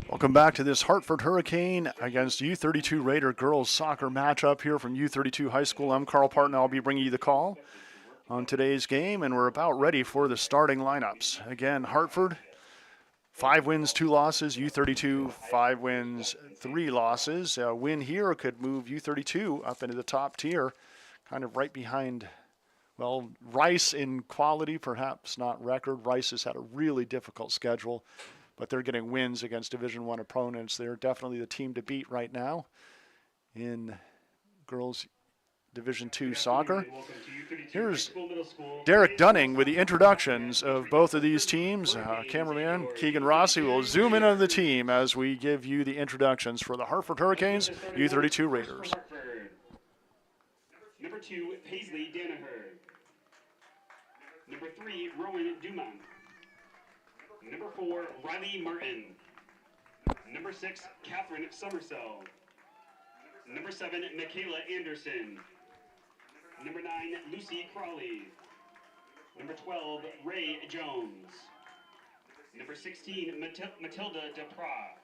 Welcome back to this Hartford Hurricane against U32 Raider girls soccer matchup here from U32 High School. I'm Carl Parton. I'll be bringing you the call on today's game, and we're about ready for the starting lineups. Again, Hartford, 5 wins, 2 losses. U32, 5 wins, 3 losses. A win here could move U32 up into the top tier, kind of right behind, well, Rice in quality, perhaps not record. Rice has had a really difficult schedule, but they're getting wins against Division I opponents. They're definitely the team to beat right now in girls Division II soccer. Here's Derek Dunning with the introductions of both of these teams. Cameraman Keegan Rossi will zoom in on the team as we give you the introductions for the Hartford Hurricanes, U32 Raiders. Number 2, Paisley Danaher. Number 3, Rowan Dumont. Number 4, Riley Martin. Number 6, Catherine Summersell. Number 7, Michaela Anderson. Number 9, Lucy Crawley. Number 12, Ray Jones. Number 16, Matilda Depra.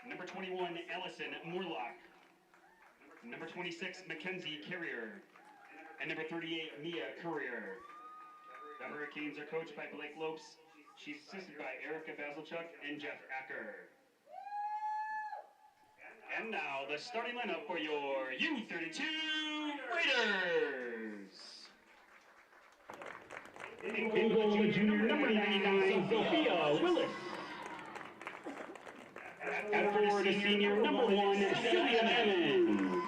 Number 21, Allison Moorlock. Number 26, Mackenzie Carrier. And number 38, Mia Courier. The Hurricanes are coached by Blake Lopes. She's assisted by Erica Basilchuk and Jeff Acker. And now the starting lineup for your U32 Raiders. In goal, the junior number 99, Sophia Willis. At forward, the senior number 1, Sylvia Evans.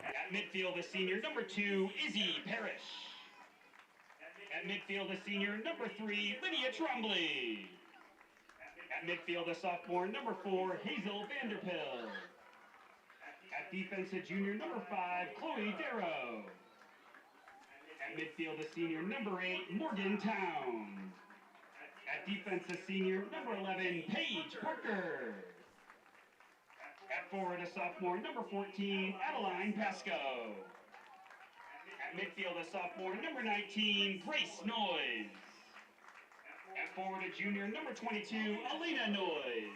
At midfield, the senior number 2, Izzy Parrish. At midfield, the senior number 3, Lydia Trombley. At midfield, the sophomore number 4, Hazel Vanderpill. At defense, the junior number 5, Chloe Darrow. At midfield, the senior number 8, Morgan Town. At defense, the senior number 11, Paige Parker. At forward, a sophomore number 14, Adeline Pasco. At midfield, a sophomore number 19, Grace Noyes. At forward, a junior number 22, Elena Noyes.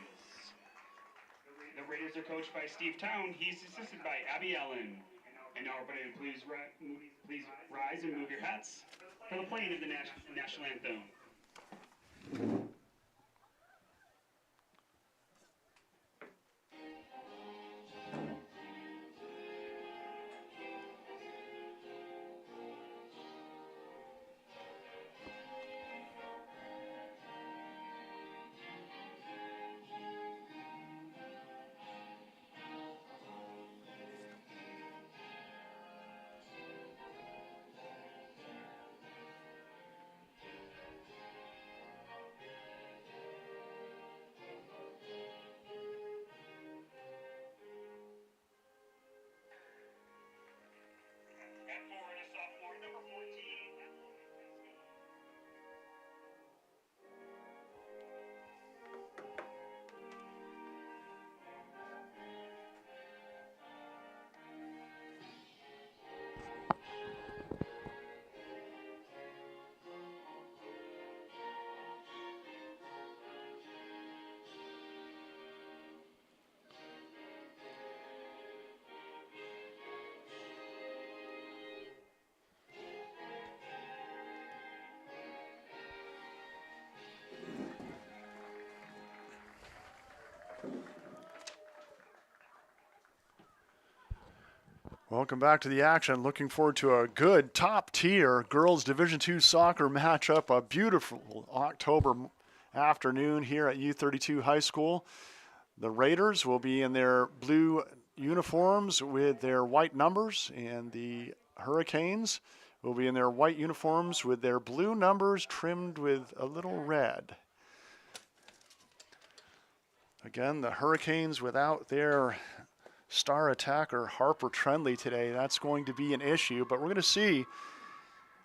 The Raiders are coached by Steve Town. He's assisted by Abby Allen. And now everybody, please rise and move your hats for the playing of the national anthem. Welcome back to the action. Looking forward to a good top-tier girls Division II soccer matchup. A beautiful October afternoon here at U32 High School. The Raiders will be in their blue uniforms with their white numbers, and the Hurricanes will be in their white uniforms with their blue numbers trimmed with a little red. Again, the Hurricanes without their star attacker Harper Trenley today. That's going to be an issue, but we're going to see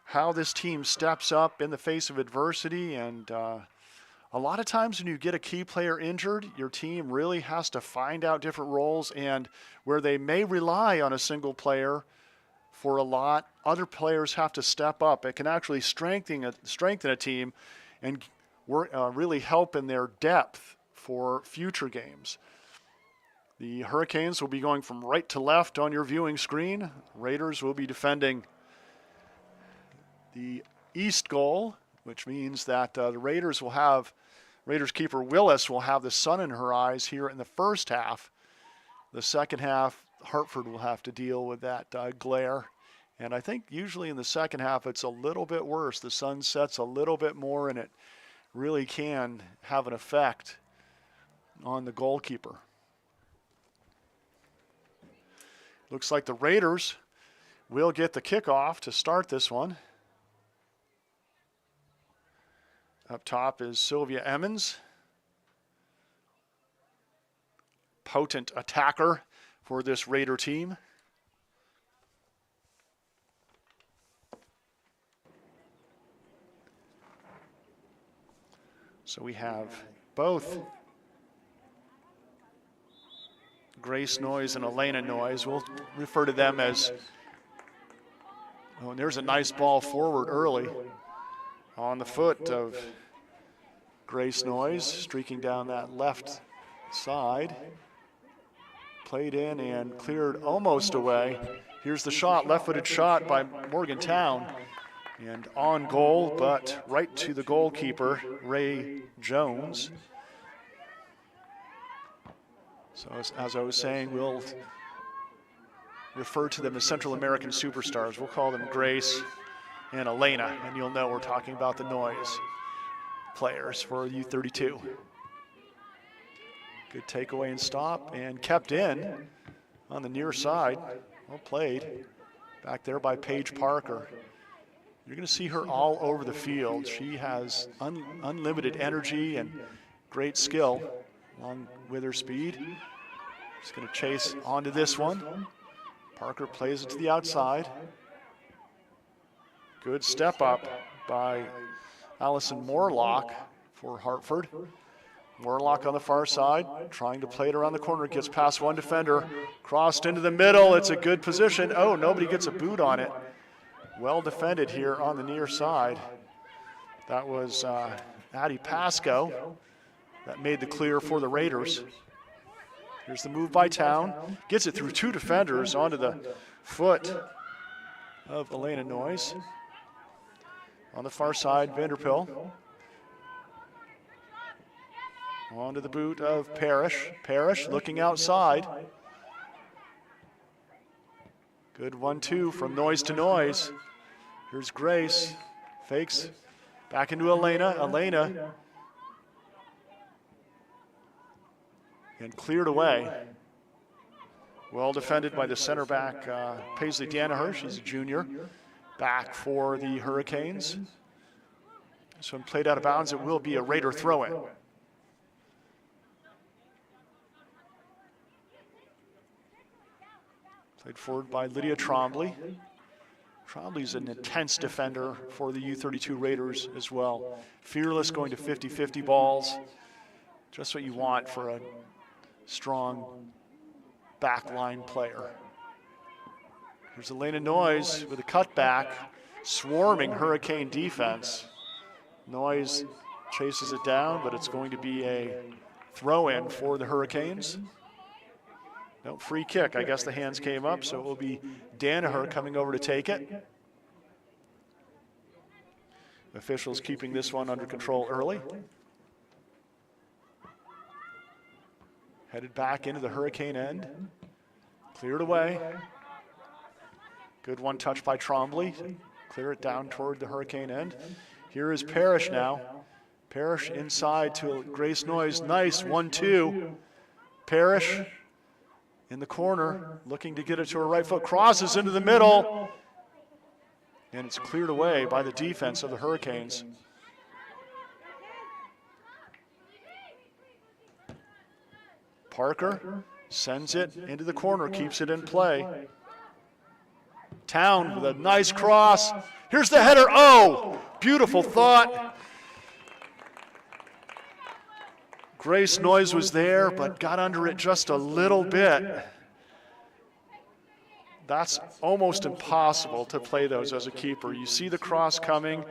how this team steps up in the face of adversity. And a lot of times when you get a key player injured, your team really has to find out different roles, and where they may rely on a single player for a lot, other players have to step up. It can actually strengthen a team and really help in their depth for future games. The Hurricanes will be going from right to left on your viewing screen. Raiders will be defending the east goal, which means that the Raiders keeper Willis will have the sun in her eyes here in the first half. The second half, Hartford will have to deal with that glare. And I think usually in the second half it's a little bit worse. The sun sets a little bit more and it really can have an effect on the goalkeeper. Looks like the Raiders will get the kickoff to start this one. Up top is Sylvia Emmons. Potent attacker for this Raider team. So we have both Grace Noyes and Elena Noyes. We'll refer to them as, oh, and there's a nice ball forward early on the foot of Grace Noyes, streaking down that left side. Played in and cleared almost away. Here's the shot, left-footed shot by Morgantown. And on goal, but right to the goalkeeper, Ray Jones. So as I was saying, we'll refer to them as Central American superstars. We'll call them Grace and Elena, and you'll know we're talking about the Noyes players for U32. Good takeaway and stop, and kept in on the near side. Well played. Back there by Paige Parker. You're going to see her all over the field. She has unlimited energy and great skill along with her speed. She's going to chase onto this one. Parker plays it to the outside. Good step up by Allison Morlock for Hartford. Morlock on the far side, trying to play it around the corner, gets past one defender, crossed into the middle. It's a good position. Oh, nobody gets a boot on it. Well defended here on the near side. That was Addie Pasco that made the clear for the Raiders. Here's the move by Town. Gets it through two defenders onto the foot of Elena Noyes. On the far side, Vanderpill. Onto the boot of Parrish. Parrish looking outside. Good 1-2 from Noyes to Noyes. Here's Grace. Fakes. Back into Elena. Elena. And cleared away. Well defended by the center back, Paisley Danaher. She's a junior. Back for the Hurricanes. So when played out of bounds, it will be a Raider throw-in. Played forward by Lydia Trombley. Trombley's an intense defender for the U32 Raiders as well. Fearless, going to 50-50 balls. Just what you want for a strong backline player. Here's Elena Noyes with a cutback, swarming Hurricane defense. Noyes chases it down, but it's going to be a throw-in for the Hurricanes. No, free kick. I guess the hands came up, so it will be Danaher coming over to take it. Officials keeping this one under control early. Headed back into the Hurricane end. Cleared away. Good one touch by Trombley. Clear it down toward the Hurricane end. Here is Parrish now. Parrish inside to Grace Noyes. Nice 1-2. Parrish in the corner, looking to get it to her right foot. Crosses into the middle. And it's cleared away by the defense of the Hurricanes. Parker sends it into the corner, keeps it in play. Town with a nice cross. Here's the header. Oh, beautiful thought. Grace Noyes was there, but got under it just a little bit. That's almost impossible to play those as a keeper. You see the cross coming,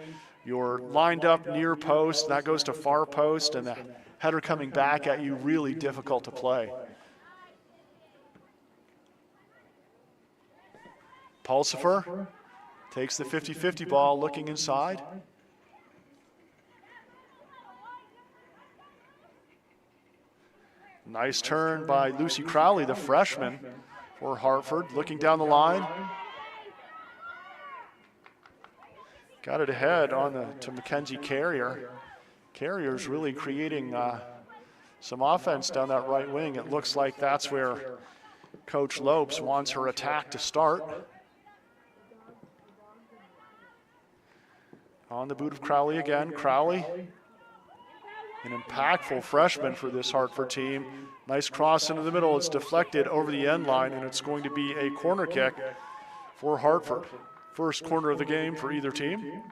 you're lined up near post, that goes to far post, and the header coming back at you, really difficult to play. Pulsifer takes the 50-50 ball, looking inside. Nice turn by Lucy Crowley, the freshman for Hartford, looking down the line. Got it ahead on to Mackenzie Carrier. Carrier's really creating some offense down that right wing. It looks like that's where Coach Lopes wants her attack to start. On the boot of Crowley again. Crowley, an impactful freshman for this Hartford team. Nice cross into the middle. It's deflected over the end line, and it's going to be a corner kick for Hartford. First corner of the game for either team.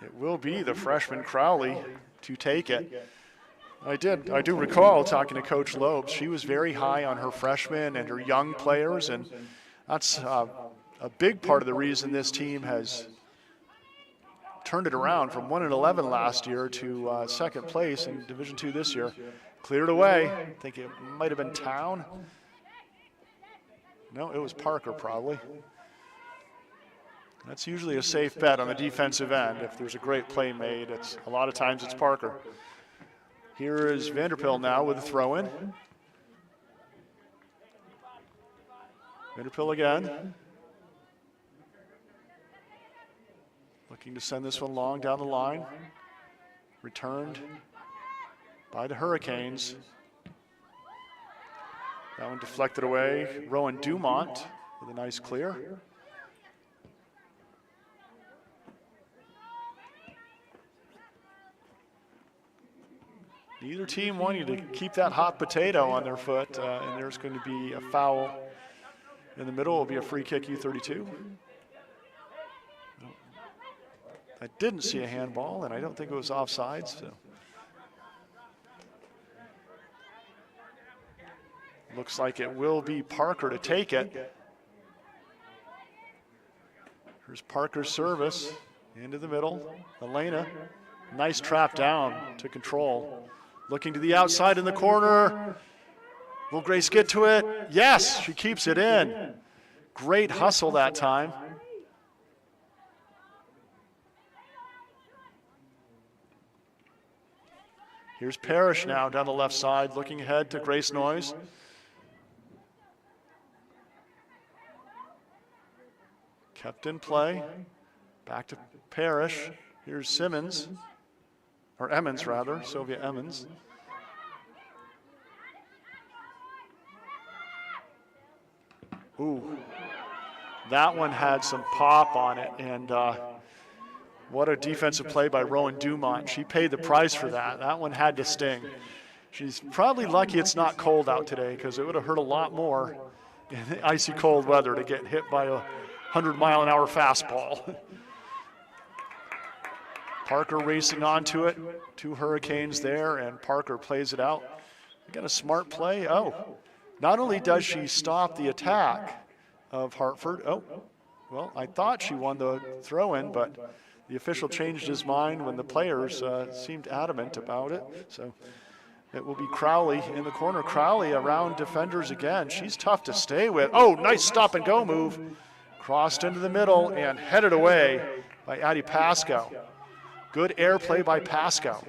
It will be the freshman Crowley to take it. I do recall talking to Coach Lopes. She was very high on her freshmen and her young players, and that's a big part of the reason this team has turned it around from 1-11 last year to second place in Division II this year. Cleared away. I think it might have been Town. No, it was Parker probably. That's usually a safe bet on the defensive end. If there's a great play made, a lot of times it's Parker. Here is Vanderpill now with a throw-in. Vanderpill again. Looking to send this one long down the line. Returned by the Hurricanes. That one deflected away. Rowan Dumont with a nice clear. Neither team wanting to keep that hot potato on their foot, and there's going to be a foul in the middle. It will be a free kick, U32. I didn't see a handball, and I don't think it was offsides. So. Looks like it will be Parker to take it. Here's Parker's service into the middle. Elena, nice trap down to control. Looking to the outside in the corner. Will Grace get to it? Yes, she keeps it in. Great hustle that time. Here's Parrish now down the left side, looking ahead to Grace Noyes. Kept in play. Back to Parrish. Here's Simmons, or Emmons rather, Sylvia Emmons. Ooh, that one had some pop on it, and what a defensive play by Rowan Dumont. She paid the price for that. That one had to sting. She's probably lucky it's not cold out today, because it would have hurt a lot more in icy cold weather to get hit by a 100-mile-an-hour fastball. Parker racing onto it. Two Hurricanes there, and Parker plays it out. Got a smart play. Oh, not only does she stop the attack of Hartford. Oh, well, I thought she won the throw-in, but the official changed his mind when the players seemed adamant about it. So it will be Crowley in the corner. Crowley around defenders again. She's tough to stay with. Oh, nice stop-and-go move. Crossed into the middle and headed away by Addie Pascoe. Good air play by Pascoe.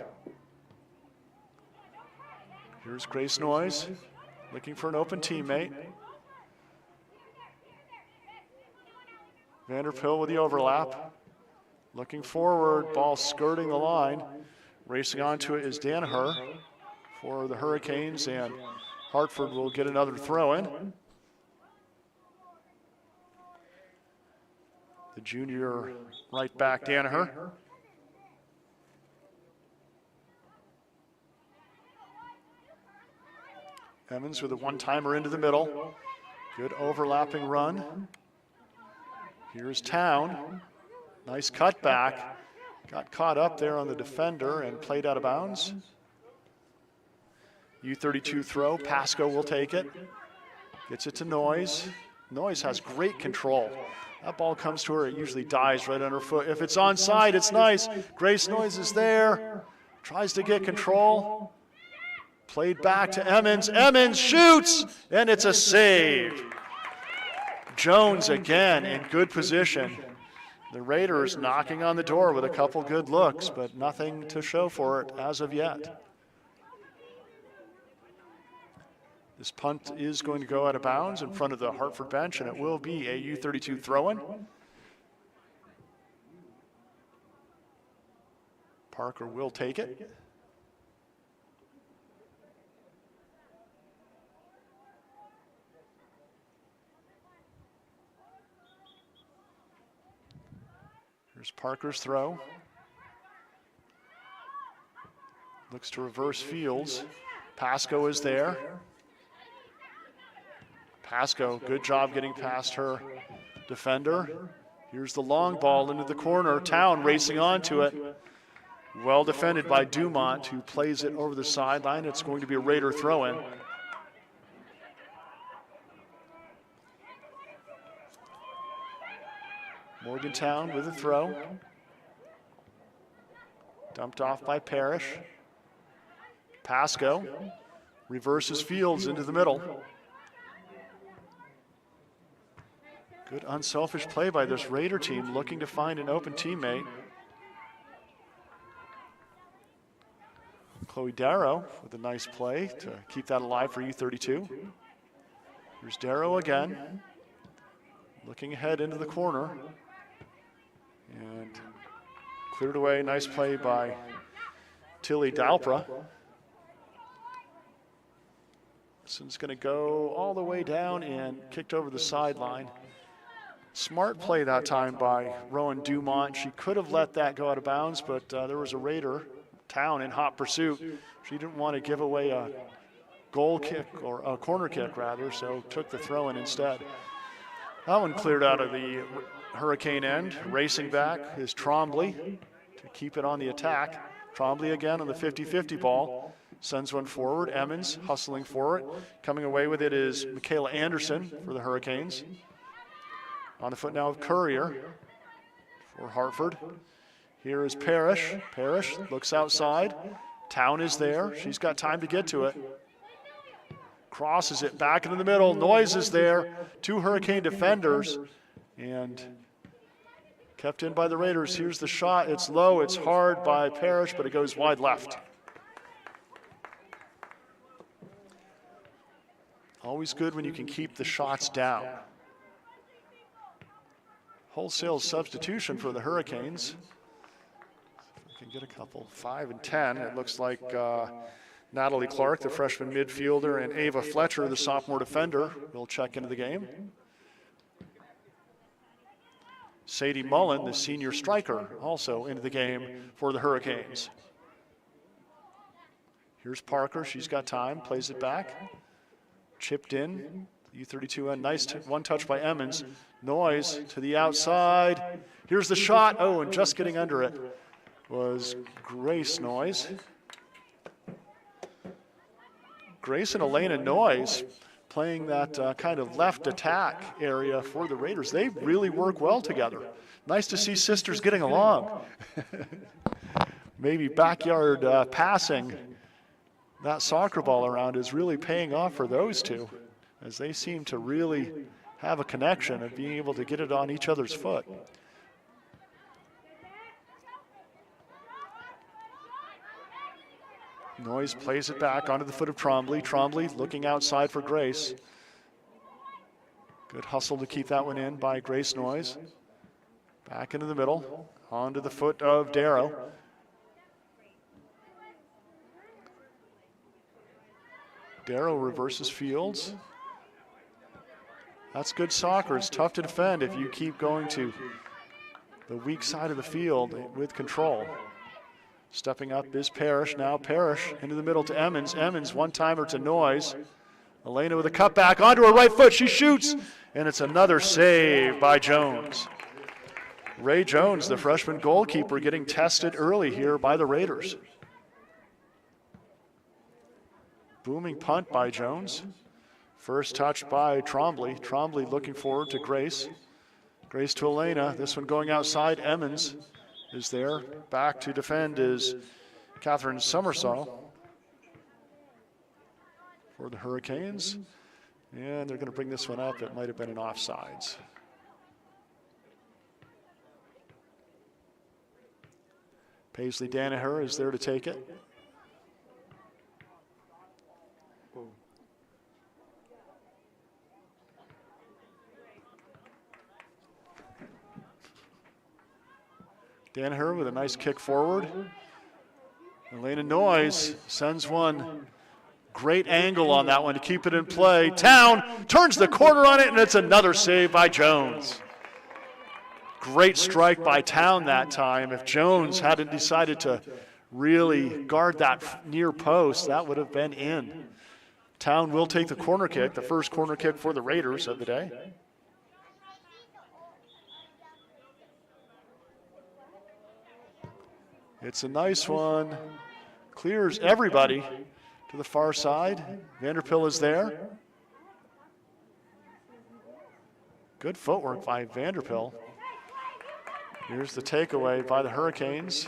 Here's Grace Noyes looking for an open teammate. Vanderpill with the overlap. Looking forward, ball skirting the line. Racing onto it is Danaher for the Hurricanes, and Hartford will get another throw-in. The junior right back, Danaher. Evans with a one-timer into the middle. Good overlapping run. Here's Town. Nice cutback. Got caught up there on the defender and played out of bounds. U32 throw. Pascoe will take it. Gets it to Noyes. Noyes has great control. That ball comes to her, it usually dies right underfoot. If it's onside, it's nice. Grace Noyes is there. Tries to get control. Played back to Emmons. Emmons shoots, and it's a save. Jones again in good position. The Raiders knocking on the door with a couple good looks, but nothing to show for it as of yet. This punt is going to go out of bounds in front of the Hartford bench, and it will be a U32 throw-in. Parker will take it. Here's Parker's throw. Looks to reverse fields. Pasco is there. Pasco, good job getting past her defender. Here's the long ball into the corner. Town racing onto it. Well defended by Dumont, who plays it over the sideline. It's going to be a Raider throw-in. Morgantown with a throw. Dumped off by Parrish. Pasco reverses fields into the middle. Good unselfish play by this Raider team looking to find an open teammate. Chloe Darrow with a nice play to keep that alive for U32. Here's Darrow again. Looking ahead into the corner. And cleared away, nice play by Tilly Dalpra. This one's going to go all the way down and kicked over the sideline. Smart play that time by Rowan Dumont. She could have let that go out of bounds, but there was a Raider, Town, in hot pursuit. She didn't want to give away a goal kick, or a corner kick rather, so took the throw in instead. That one cleared out of the Hurricane end. Racing back is Trombley to keep it on the attack. Trombley again on the 50-50 ball. Sends one forward. Emmons hustling for it. Coming away with it is Michaela Anderson for the Hurricanes. On the foot now of Courier for Hartford. Here is Parrish. Parrish looks outside. Town is there. She's got time to get to it. Crosses it back into the middle. Noyes is there. Two Hurricane defenders. And kept in by the Raiders. Here's the shot. It's low. It's hard by Parrish, but it goes wide left. Always good when you can keep the shots down. Wholesale substitution for the Hurricanes. We can get a couple. 5 and 10. It looks like Natalie Clark, the freshman midfielder, and Ava Fletcher, the sophomore defender, will check into the game. Sadie Mullen, the senior striker, also into the game for the Hurricanes. Here's Parker. She's got time. Plays it back. Chipped in. U32 end. Nice one touch by Emmons. Noyes to the outside. Here's the shot. Oh, and just getting under it was Grace Noyes. Grace and Elena Noyes playing that kind of left attack area for the Raiders. They really work well together. Nice to see sisters getting along. Maybe backyard passing that soccer ball around is really paying off for those two, as they seem to really have a connection of being able to get it on each other's foot. Noyes plays it back onto the foot of Trombley. Trombley looking outside for Grace. Good hustle to keep that one in by Grace Noyes. Back into the middle, onto the foot of Darrow. Darrow reverses fields. That's good soccer. It's tough to defend if you keep going to the weak side of the field with control. Stepping up is Parrish. Now Parrish into the middle to Emmons. Emmons one-timer to Noyes. Elena with a cutback onto her right foot. She shoots, and it's another save by Jones. Ray Jones, the freshman goalkeeper, getting tested early here by the Raiders. Booming punt by Jones. First touch by Trombley. Trombley looking forward to Grace. Grace to Elena. This one going outside. Emmons is there. Back to defend is Catherine Summersall for the Hurricanes. And they're going to bring this one up. It might have been an offsides. Paisley Danaher is there to take it. Danaher with a nice kick forward. Elena Noyes sends one. Great angle on that one to keep it in play. Town turns the corner on it, and it's another save by Jones. Great strike by Town that time. If Jones hadn't decided to really guard that near post, that would have been in. Town will take the corner kick, the first corner kick for the Raiders of the day. It's a nice one. Clears everybody to the far side. Vanderpill is there. Good footwork by Vanderpill. Here's the takeaway by the Hurricanes.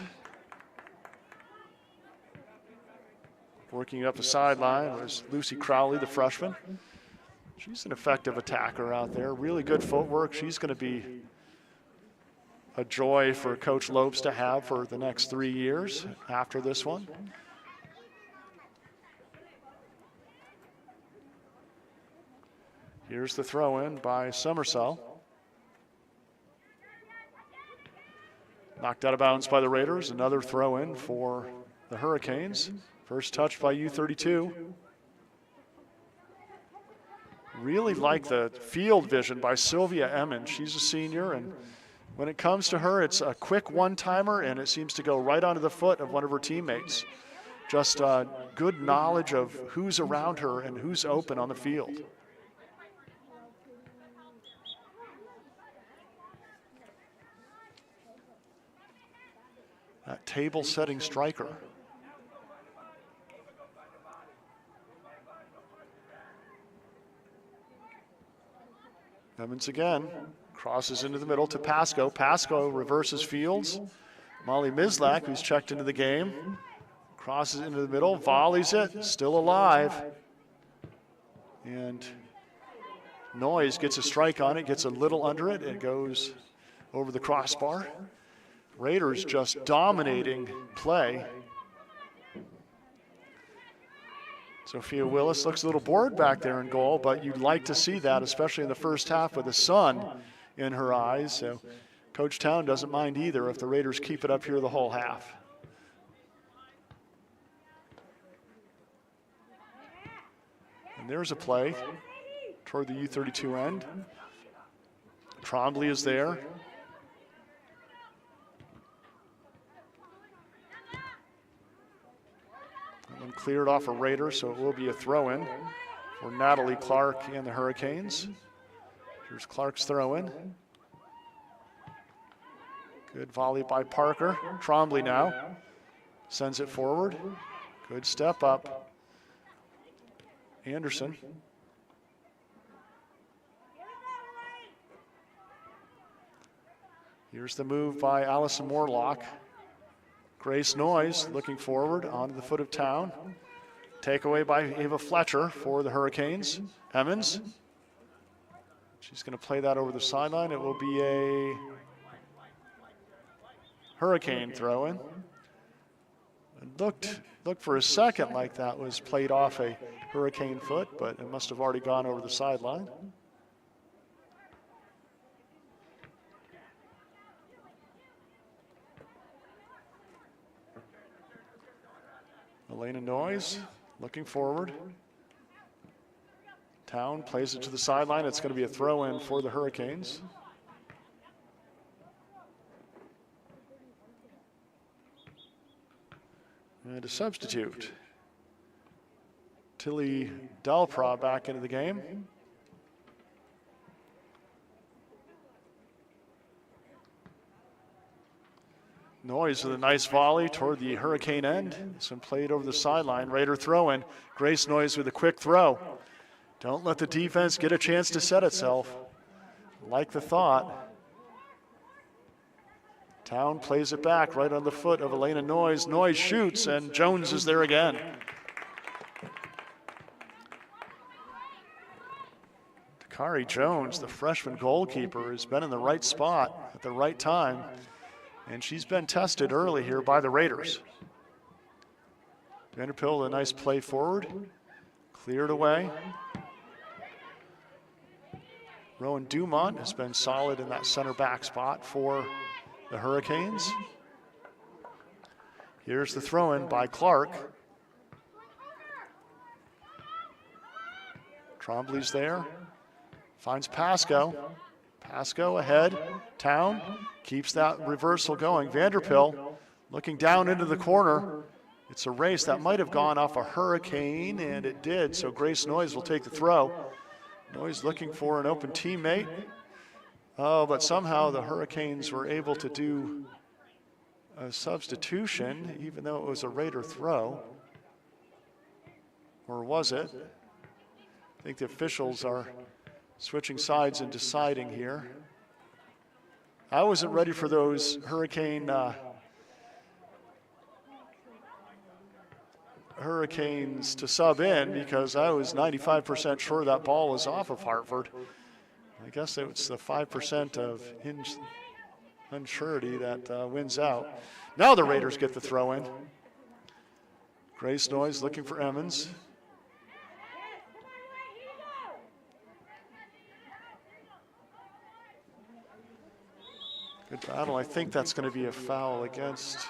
Working up the sideline was Lucy Crowley, the freshman. She's an effective attacker out there. Really good footwork. She's going to be a joy for Coach Lopes to have for the next 3 years after this one. Here's the throw-in by Summersall. Knocked out of bounds by the Raiders. Another throw-in for the Hurricanes. First touch by U32. Really like the field vision by Sylvia Emmons. She's a senior, and when it comes to her, it's a quick one-timer, and it seems to go right onto the foot of one of her teammates. Just good knowledge of who's around her and who's open on the field. That table-setting striker. Emmons again. Crosses into the middle to Pasco. Pasco reverses fields. Molly Mislak, who's checked into the game, crosses into the middle, volleys it, still alive. And Noyes gets a strike on it, gets a little under it, and goes over the crossbar. Raiders just dominating play. Sophia Willis looks a little bored back there in goal, but you'd like to see that, especially in the first half with the sun in her eyes. So Coach Town doesn't mind either if the Raiders keep it up here the whole half. And there's a play toward the U32 end. Trombley is there. And cleared off a Raider, so it will be a throw-in for Natalie Clark and the Hurricanes. Here's Clark's throw-in. Good volley by Parker. Trombley now sends it forward. Good step up. Anderson. Here's the move by Allison Morlock. Grace Noyes looking forward onto the foot of Town. Takeaway by Ava Fletcher for the Hurricanes. Emmons. She's going to play that over the sideline. It will be a Hurricane throw-in. It looked for a second like that was played off a Hurricane foot, but it must have already gone over the sideline. Elena Noyes looking forward. Town plays it to the sideline. It's going to be a throw-in for the Hurricanes. And a substitute. Tilly Delpra back into the game. Noyes with a nice volley toward the Hurricane end. This one played over the sideline. Raider throw-in. Grace Noyes with a quick throw. Don't let the defense get a chance to set itself. Like the thought. Town plays it back right on the foot of Elena Noyes. Noyes shoots, and Jones is there again. Dakari Jones, the freshman goalkeeper, has been in the right spot at the right time, and she's been tested early here by the Raiders. Vanderpill, a nice play forward, cleared away. Rowan Dumont has been solid in that center back spot for the Hurricanes. Here's the throw-in by Clark. Trombley's there. Finds Pasco. Pasco ahead. Town keeps that reversal going. Vanderpill looking down into the corner. It's a race that might have gone off a Hurricane, and it did, so Grace Noyes will take the throw. Noyes looking for an open teammate. Oh, but somehow the Hurricanes were able to do a substitution, even though it was a Raider throw. Or was it? I think the officials are switching sides and deciding here. I wasn't ready for those Hurricanes to sub in because I was 95% sure that ball was off of Hartford. I guess it's the 5% of unsurety that wins out. Now the Raiders get the throw in. Grace Noyes looking for Emmons. Good battle. I think that's going to be a foul against,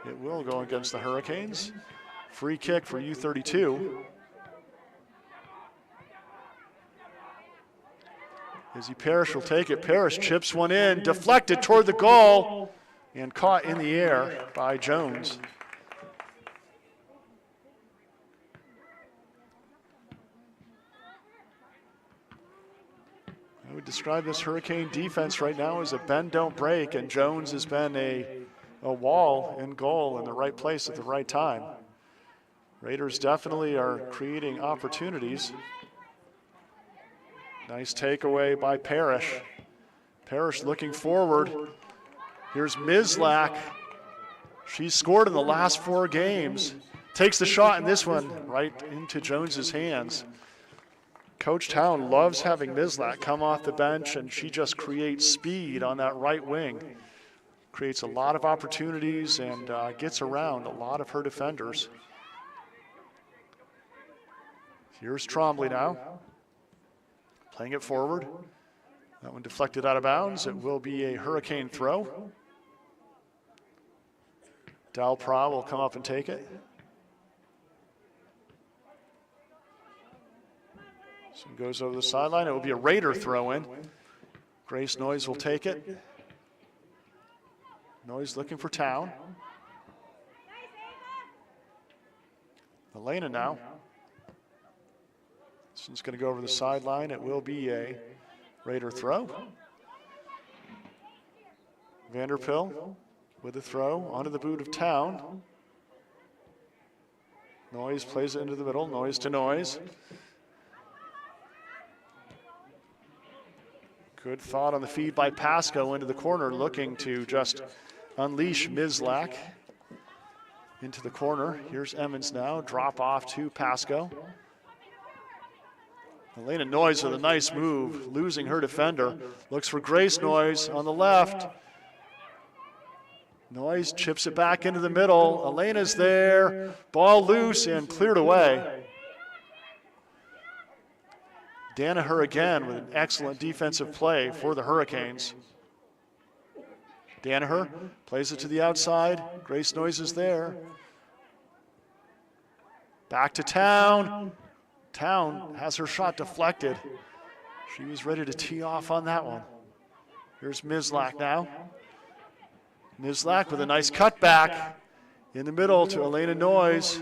it will go against the Hurricanes. Free kick for U32. Izzy Parrish will take it. Parrish chips one in, deflected toward the goal, and caught in the air by Jones. I would describe this Hurricane defense right now as a bend, don't break, and Jones has been a wall in goal in the right place at the right time. Raiders definitely are creating opportunities. Nice takeaway by Parrish. Parrish looking forward. Here's Mislak. She's scored in the last 4 games. Takes the shot in this one right into Jones's hands. Coach Town loves having Mislak come off the bench, and she just creates speed on that right wing. Creates a lot of opportunities and gets around a lot of her defenders. Here's Trombley now. Playing it forward. That one deflected out of bounds. It will be a Hurricane throw. Dalpra will come up and take it. So it goes over the sideline. It will be a Raider throw in. Grace Noyes will take it. Noyes looking for Town. Elena now. This one's going to go over the sideline. It will be a Raider throw. Vanderpill with a throw onto the boot of Town. Noyes plays it into the middle. Noyes to Noyes. Good thought on the feed by Pasco into the corner, looking to just unleash Mislak into the corner. Here's Emmons now. Drop off to Pasco. Elena Noyes with a nice move, losing her defender. Looks for Grace Noyes on the left. Noyes chips it back into the middle. Elena's there. Ball loose and cleared away. Danaher again with an excellent defensive play for the Hurricanes. Danaher plays it to the outside. Grace Noyes is there. Back to Town. Town has her shot deflected. She was ready to tee off on that one. Here's Mislak now. Mislak with a nice cutback in the middle to Elena Noyes.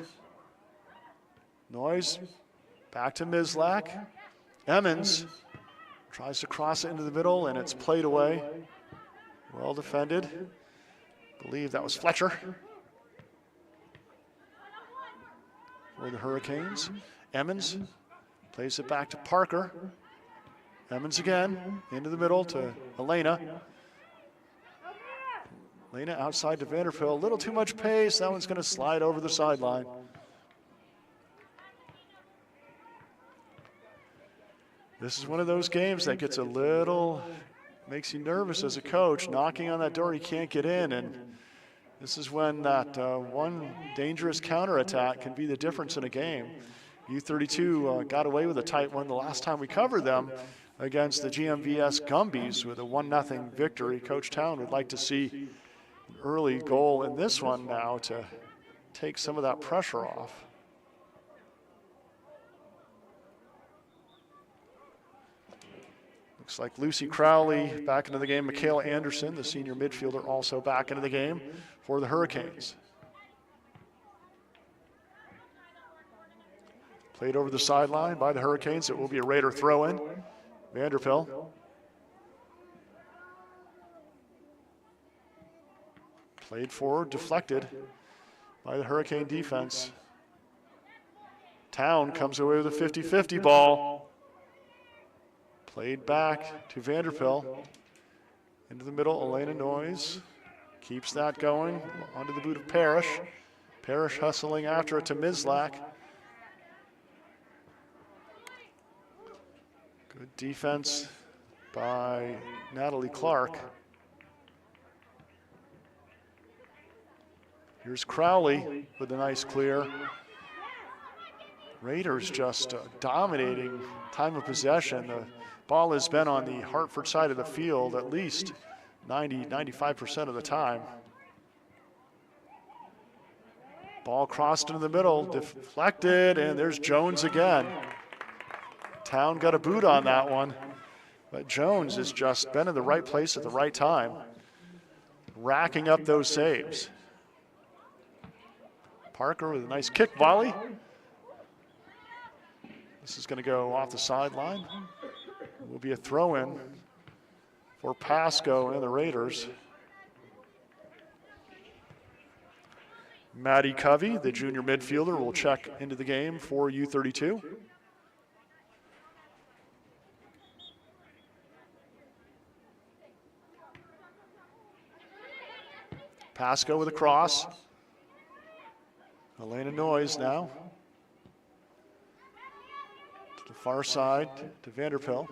Noyes back to Mislak. Emmons tries to cross it into the middle, and it's played away. Well defended. I believe that was Fletcher for the Hurricanes. Emmons Plays it back to Parker. Emmons again, into the middle to Elena. Elena outside to Vanderbilt. A little too much pace. That one's going to slide over the sideline. This is one of those games that gets a little, makes you nervous as a coach, knocking on that door you can't get in. And this is when that one dangerous counterattack can be the difference in a game. U32 got away with a tight one the last time we covered them against the GMVS Gumbies with a 1-0 victory. Coach Town would like to see an early goal in this one now to take some of that pressure off. Looks like Lucy Crowley back into the game. Michaela Anderson, the senior midfielder, also back into the game for the Hurricanes. Played over the sideline by the Hurricanes. It will be a Raider throw-in. Vanderpill. Played forward, deflected by the Hurricane defense. Town comes away with a 50-50 ball. Played back to Vanderpill. Into the middle, Elena Noyes keeps that going. Onto the boot of Parrish. Parrish hustling after it to Mislak. Good defense by Natalie Clark. Here's Crowley with a nice clear. Raiders just dominating time of possession. The ball has been on the Hartford side of the field at least 95% of the time. Ball crossed into the middle, deflected, and there's Jones again. Town got a boot on that one, but Jones has just been in the right place at the right time, racking up those saves. Parker with a nice kick volley. This is going to go off the sideline. It will be a throw-in for Pasco and the Raiders. Maddie Covey, the junior midfielder, will check into the game for U32. Pasco with a cross. Elena Noyes now. To the far side to Vanderpill.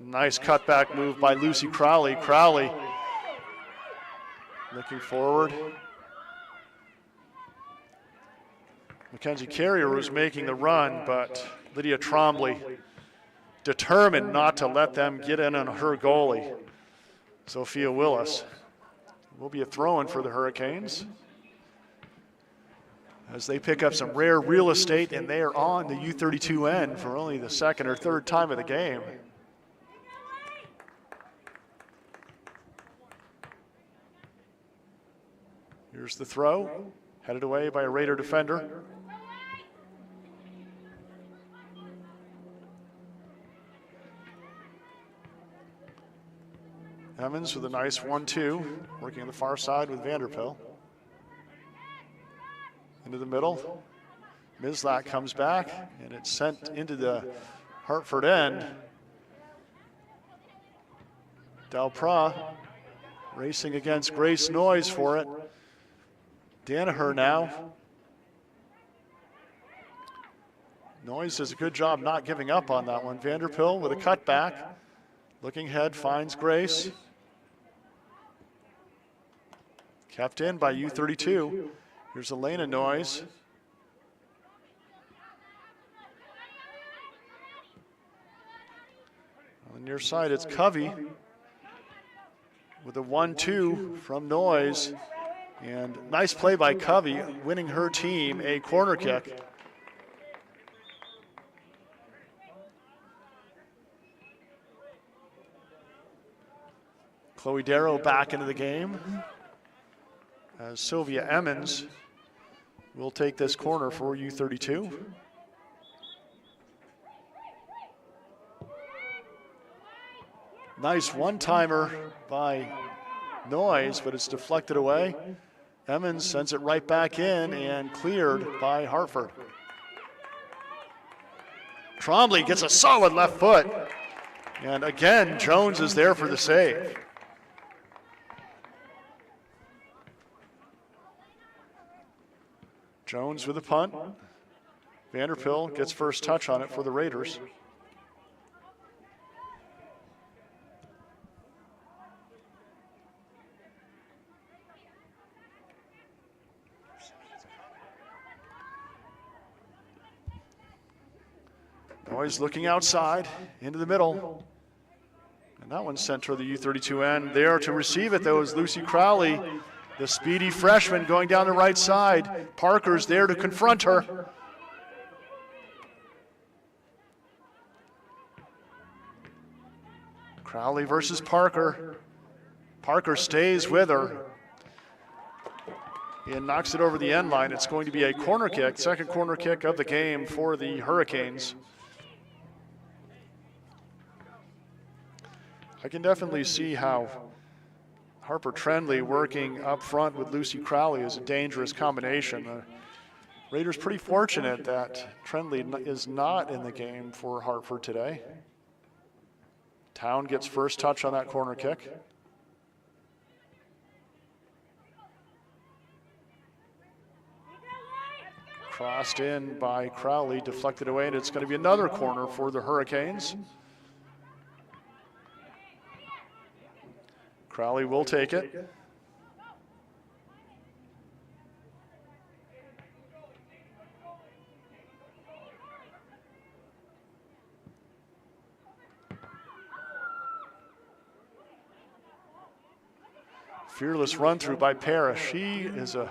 Nice cutback move by Lucy Crowley. Crowley looking forward. Mackenzie Carrier was making the run, but Lydia Trombley determined not to let them get in on her goalie, Sophia Willis. It will be a throw-in for the Hurricanes as they pick up some rare real estate, and they are on the U32 end for only the second or third time of the game. Here's the throw, headed away by a Raider defender. Emmons with a nice 1-2, working on the far side with Vanderpill. Into the middle. Mislak comes back, and it's sent into the Hartford end. Dalpra racing against Grace Noyes for it. Danaher now. Noyes does a good job not giving up on that one. Vanderpill with a cutback. Looking ahead, finds Grace. Kept in by U32. Here's Elena Noyes. On the near side, it's Covey with a 1-2 from Noyes. And nice play by Covey, winning her team a corner kick. Chloe Darrow back into the game as Sylvia Emmons will take this corner for U32. Nice one-timer by Noise, but it's deflected away. Emmons sends it right back in and cleared by Hartford. Trombley gets a solid left foot. And again, Jones is there for the save. Jones with a punt. Vanderpill gets first touch on it for the Raiders. Noise looking outside, into the middle. And that one's sent toward the U32 end. There to receive it, though, is Lucy Crowley, the speedy freshman going down the right side. Parker's there to confront her. Crowley versus Parker. Parker stays with her and knocks it over the end line. It's going to be a corner kick, second corner kick of the game for the Hurricanes. I can definitely see how Harper Trendley working up front with Lucy Crowley is a dangerous combination. Raiders pretty fortunate that Trendley is not in the game for Hartford today. Town gets first touch on that corner kick. Crossed in by Crowley, deflected away, and it's going to be another corner for the Hurricanes. Crowley will take it. Fearless run through by Parrish. She is a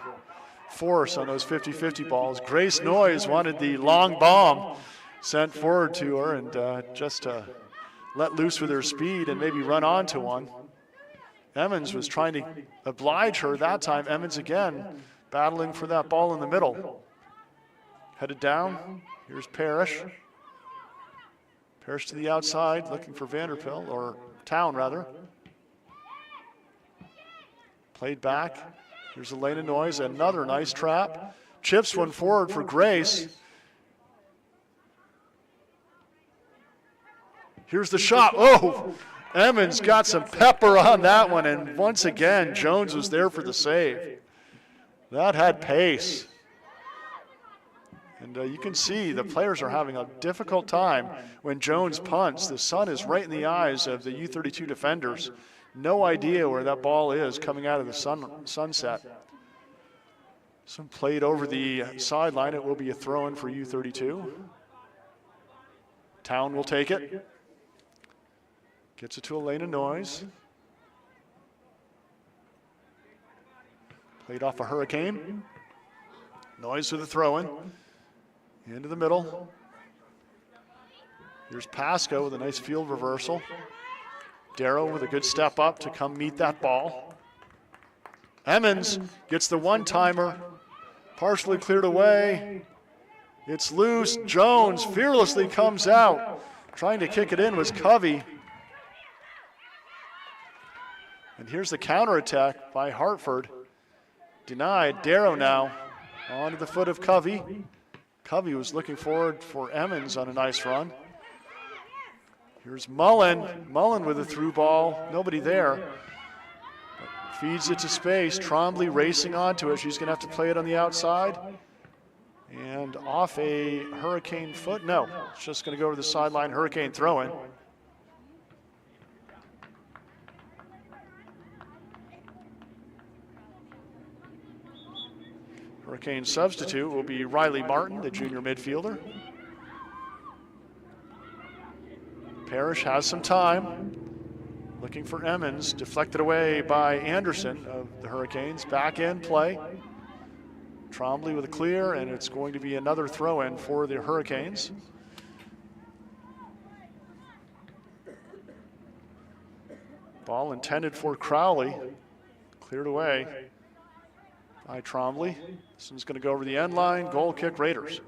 force on those 50-50 balls. Grace Noyes wanted the long bomb sent forward to her and just let loose with her speed and maybe run onto one. Emmons was trying to oblige her that time. Emmons again battling for that ball in the middle. Headed down. Here's Parrish. Parrish to the outside looking for Vanderpill, or Town rather. Played back. Here's Elena Noyes, another nice trap. Chips one forward for Grace. Here's the shot. Oh! Emmons got some pepper on that one, and once again, Jones was there for the save. That had pace. And you can see the players are having a difficult time when Jones punts. The sun is right in the eyes of the U32 defenders. No idea where that ball is coming out of the sunset. Some played over the sideline. It will be a throw-in for U32. Town will take it. Gets it to Elena Noyes. Played off a Hurricane. Noyes with a throw-in. Into the middle. Here's Pasco with a nice field reversal. Darrow with a good step up to come meet that ball. Emmons gets the one-timer. Partially cleared away. It's loose. Jones fearlessly comes out. Trying to kick it in was Covey. And here's the counterattack by Hartford. Denied. Darrow now onto the foot of Covey. Covey was looking forward for Emmons on a nice run. Here's Mullen. Mullen with a through ball. Nobody there. But feeds it to space. Trombley racing onto it. She's going to have to play it on the outside. And off a Hurricane foot. No, it's just going to go to the sideline. Hurricane throw-in. Hurricane substitute will be Riley Martin, the junior midfielder. Parrish has some time. Looking for Emmons, deflected away by Anderson of the Hurricanes. Back in play. Trombley with a clear, and it's going to be another throw-in for the Hurricanes. Ball intended for Crowley. Cleared away by Trombley. This one's going to go over the end line. Goal kick, Raiders.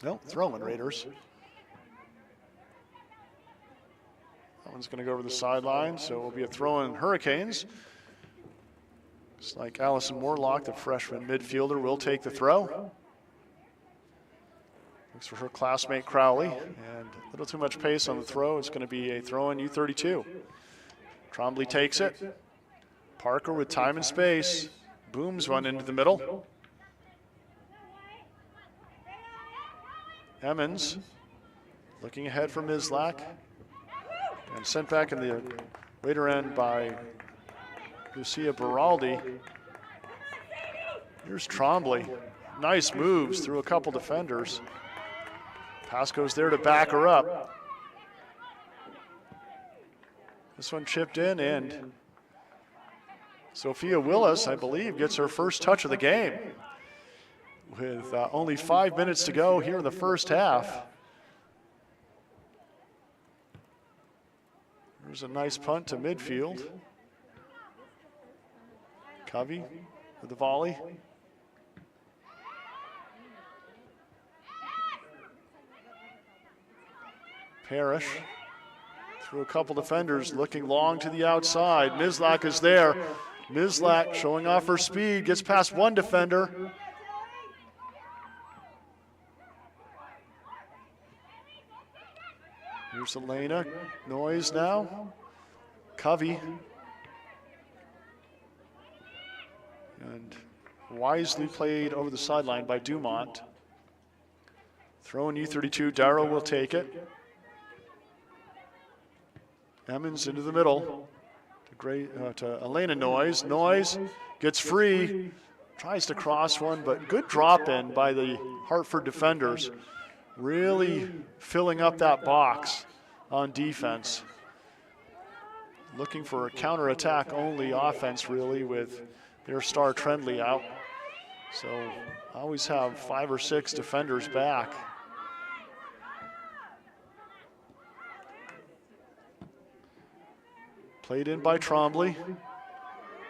No, throwing Raiders. That one's going to go over the sideline, so it will be a throw-in Hurricanes. It's like Allison Morlock, the freshman midfielder, will take the throw. Looks for her classmate Crowley, and a little too much pace on the throw. It's going to be a throw-in U32. Trombley takes it. Parker with time and space. Booms one into the middle. Emmons looking ahead for Mislack. And sent back in the Raider end by Lucia Beraldi. Here's Trombley. Nice moves through a couple defenders. Pass goes there to back her up. This one chipped in, and Sophia Willis, I believe, gets her first touch of the game. With only 5 minutes to go here in the first half. There's a nice punt to midfield. Covey with the volley. Parrish through a couple defenders, looking long to the outside. Mislack is there. Mislack showing off her speed, gets past one defender. Here's Elena. Noise now. Covey. And wisely played over the sideline by Dumont. Throwing U32. Darrow will take it. Emmons into the middle. To Elena Noyes. Noyes gets free. Tries to cross one, but good drop in by the Hartford defenders. Really filling up that box on defense. Looking for a counterattack only offense, really, with their star Trendley out. So always have 5 or 6 defenders back. Played in by Trombley.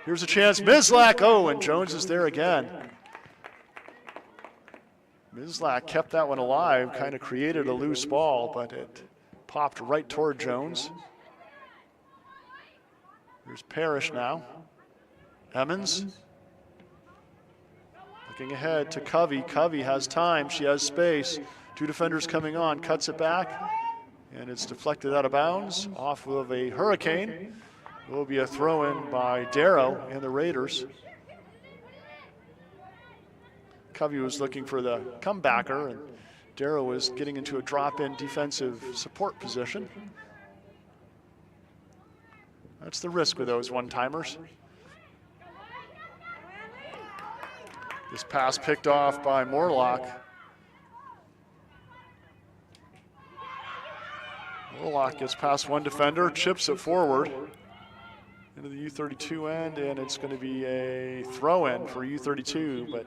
Here's a chance. Mislack. Oh, and Jones is there again. Mislack kept that one alive, kind of created a loose ball, but it popped right toward Jones. Here's Parrish now. Emmons. Looking ahead to Covey. Covey has time. She has space. 2 defenders coming on. Cuts it back. And it's deflected out of bounds. Off of a Hurricane. It will be a throw-in by Darrow and the Raiders. Covey was looking for the comebacker, and Darrow was getting into a drop-in defensive support position. That's the risk with those one-timers. This pass picked off by Morlock. Morlock gets past one defender, chips it forward into the U32 end, and it's going to be a throw-in for U32, but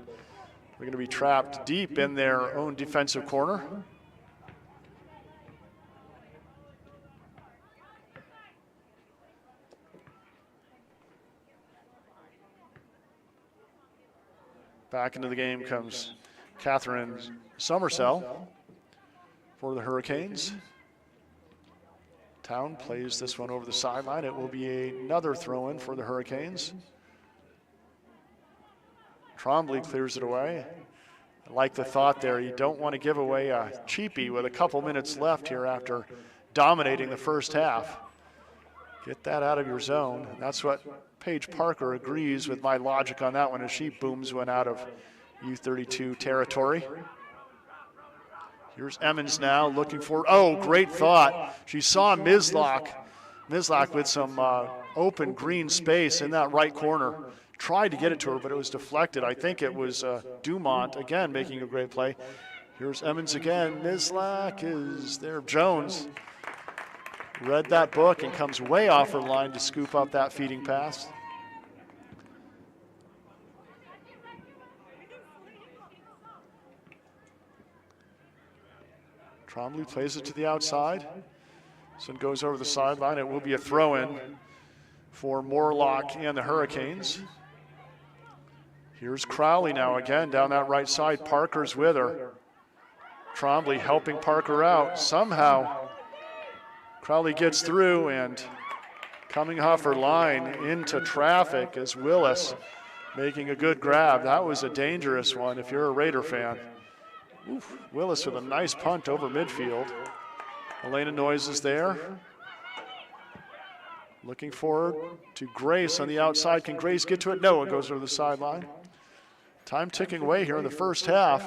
they're going to be trapped deep in their own defensive corner. Back into the game comes Catherine Somersell for the Hurricanes. Town plays this one over the sideline. It will be another throw-in for the Hurricanes. Trombley clears it away. I like the thought there. You don't want to give away a cheapie with a couple minutes left here after dominating the first half. Get that out of your zone. And that's what Paige Parker agrees with my logic on that one as she booms one out of U32 territory. Here's Emmons now looking for, oh, great thought. She saw Mislack with some open green space in that right corner. Tried to get it to her, but it was deflected. I think it was Dumont, again, making a great play. Here's Emmons again. Mislack is there. Jones read that book and comes way off her line to scoop up that feeding pass. Trombley plays it to the outside. So it goes over the sideline. It will be a throw-in for Morlock and the Hurricanes. Here's Crowley now again down that right side. Parker's with her. Trombley helping Parker out. Somehow Crowley gets through and coming off her line into traffic is Willis making a good grab. That was a dangerous one if you're a Raider fan. Oof, Willis with a nice punt over midfield. Elena Noyes is there. Looking forward to Grace on the outside. Can Grace get to it? No, it goes over the sideline. Time ticking away here in the first half.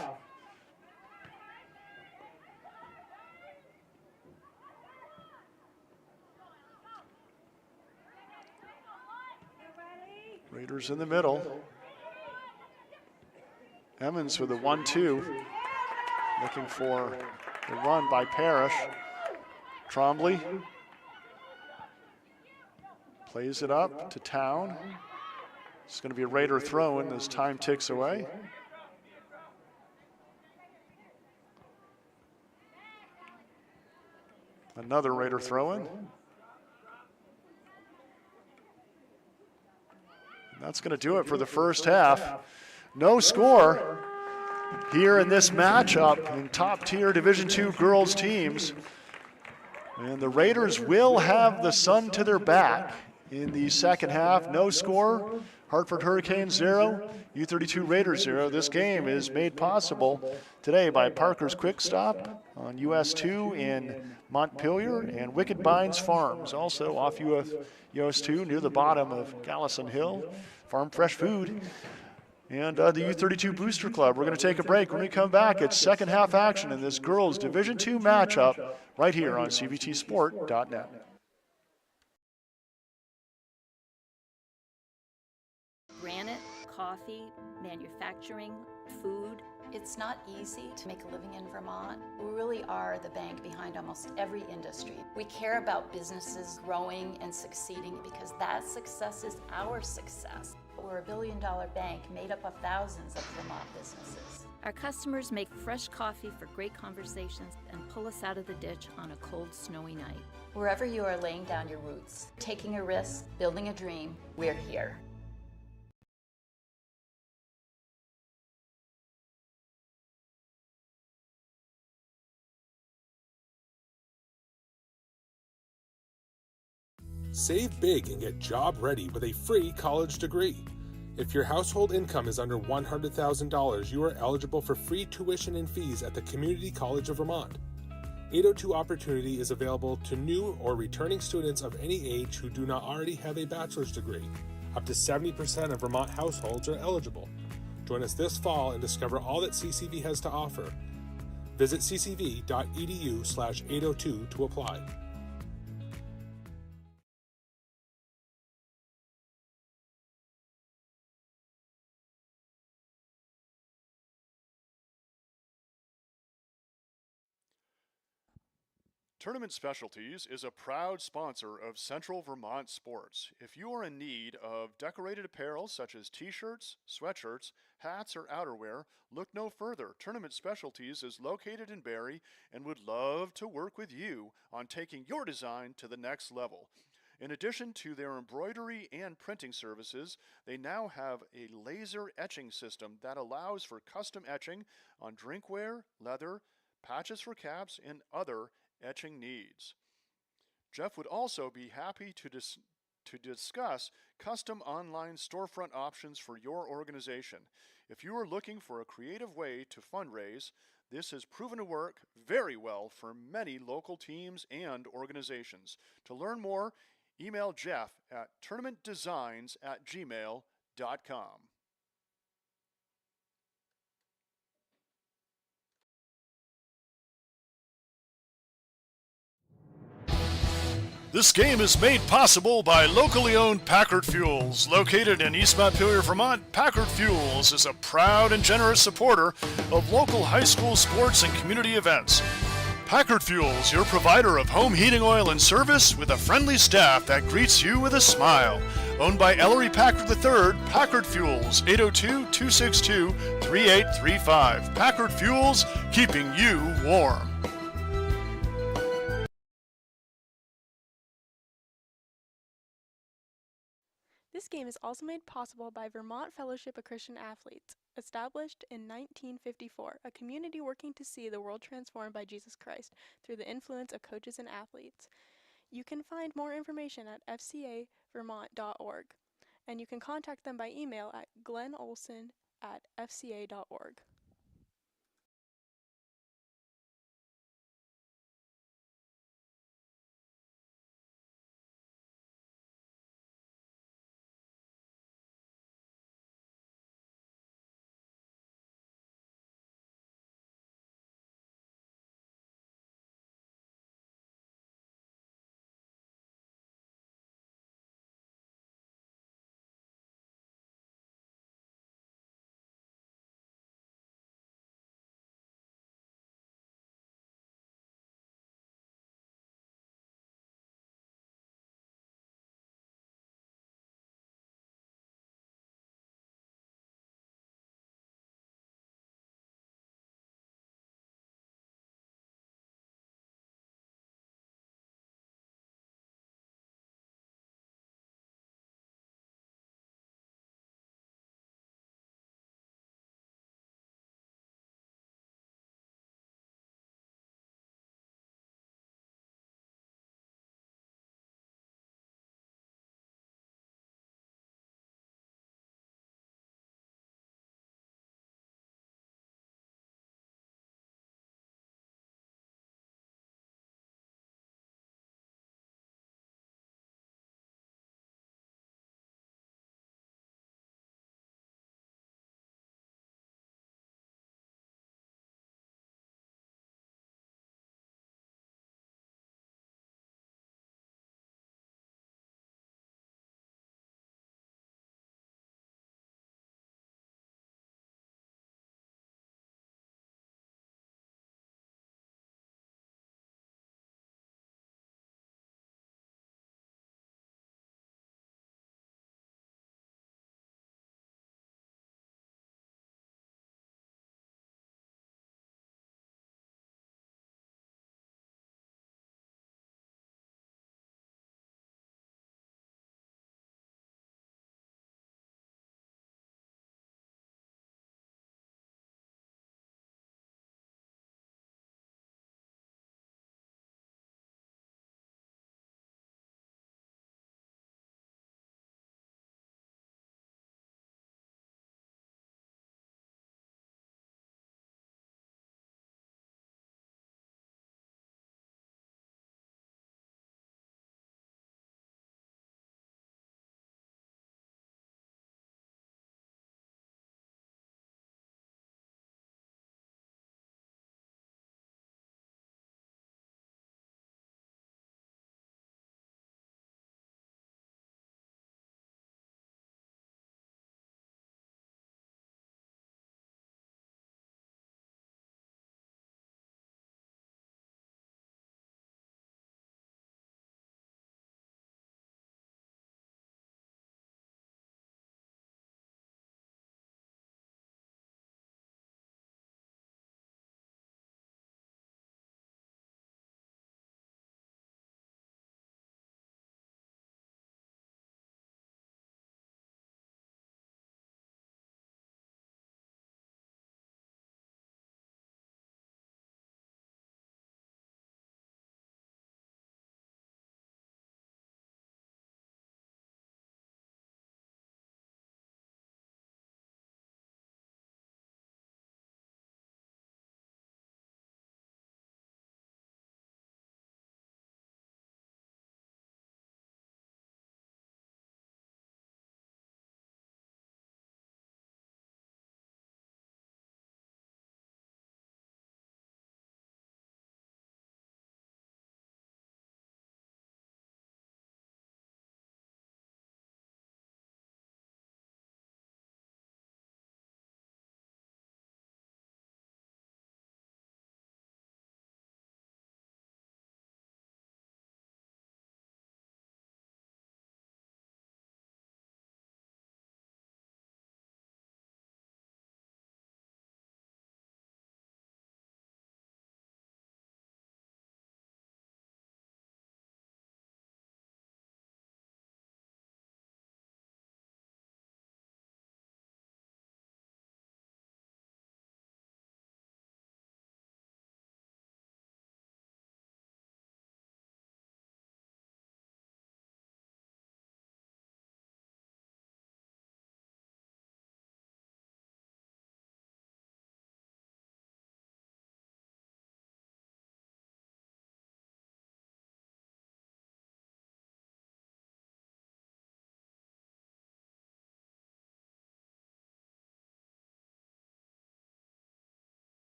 Raiders in the middle. Emmons with a 1-2. Looking for the run by Parrish. Trombley plays it up to Town. It's going to be a Raider throw-in as time ticks away. Another Raider throw-in. That's going to do it for the first half. No score here in this matchup in top-tier Division II girls teams. And the Raiders will have the sun to their back in the second half. No score. Hartford Hurricanes 0, U32 Raiders 0. This game is made possible today by Parker's Quick Stop on US 2 in Montpelier and Wicked Bines Farms, also off US 2 near the bottom of Gallison Hill. Farm fresh food. And the U32 Booster Club. We're going to take a break. When we come back, it's second half action in this girls Division II matchup right here on CBTSport.net. Granite, coffee, manufacturing, food. It's not easy to make a living in Vermont. We really are the bank behind almost every industry. We care about businesses growing and succeeding because that success is our success. We're a billion-dollar bank made up of thousands of Vermont businesses. Our customers make fresh coffee for great conversations and pull us out of the ditch on a cold, snowy night. Wherever you are laying down your roots, taking a risk, building a dream, we're here. Save big and get job ready with a free college degree. If your household income is under $100,000, you are eligible for free tuition and fees at the Community College of Vermont. 802 Opportunity is available to new or returning students of any age who do not already have a bachelor's degree. Up to 70% of Vermont households are eligible. Join us this fall and discover all that CCV has to offer. Visit ccv.edu/802 to apply. Tournament Specialties is a proud sponsor of Central Vermont Sports. If you are in need of decorated apparel such as t-shirts, sweatshirts, hats, or outerwear, look no further. Tournament Specialties is located in Barrie and would love to work with you on taking your design to the next level. In addition to their embroidery and printing services, they now have a laser etching system that allows for custom etching on drinkware, leather, patches for caps, and other etching needs. Jeff would also be happy to discuss custom online storefront options for your organization. If you are looking for a creative way to fundraise, this has proven to work very well for many local teams and organizations. To learn more, email Jeff at tournamentdesigns@gmail.com. This game is made possible by locally owned Packard Fuels. Located in East Montpelier, Vermont, Packard Fuels is a proud and generous supporter of local high school sports and community events. Packard Fuels, your provider of home heating oil and service with a friendly staff that greets you with a smile. Owned by Ellery Packard III, Packard Fuels, 802-262-3835. Packard Fuels, keeping you warm. This game is also made possible by Vermont Fellowship of Christian Athletes, established in 1954, a community working to see the world transformed by Jesus Christ through the influence of coaches and athletes. You can find more information at fcavermont.org, and you can contact them by email at glennolson@fca.org.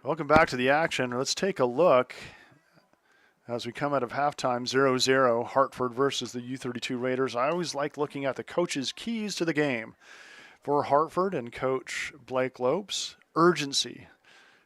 Welcome back to the action. Let's take a look as we come out of halftime, 0-0, Hartford versus the U32 Raiders. I always like looking at the coach's keys to the game. For Hartford and Coach Blake Lopes, urgency.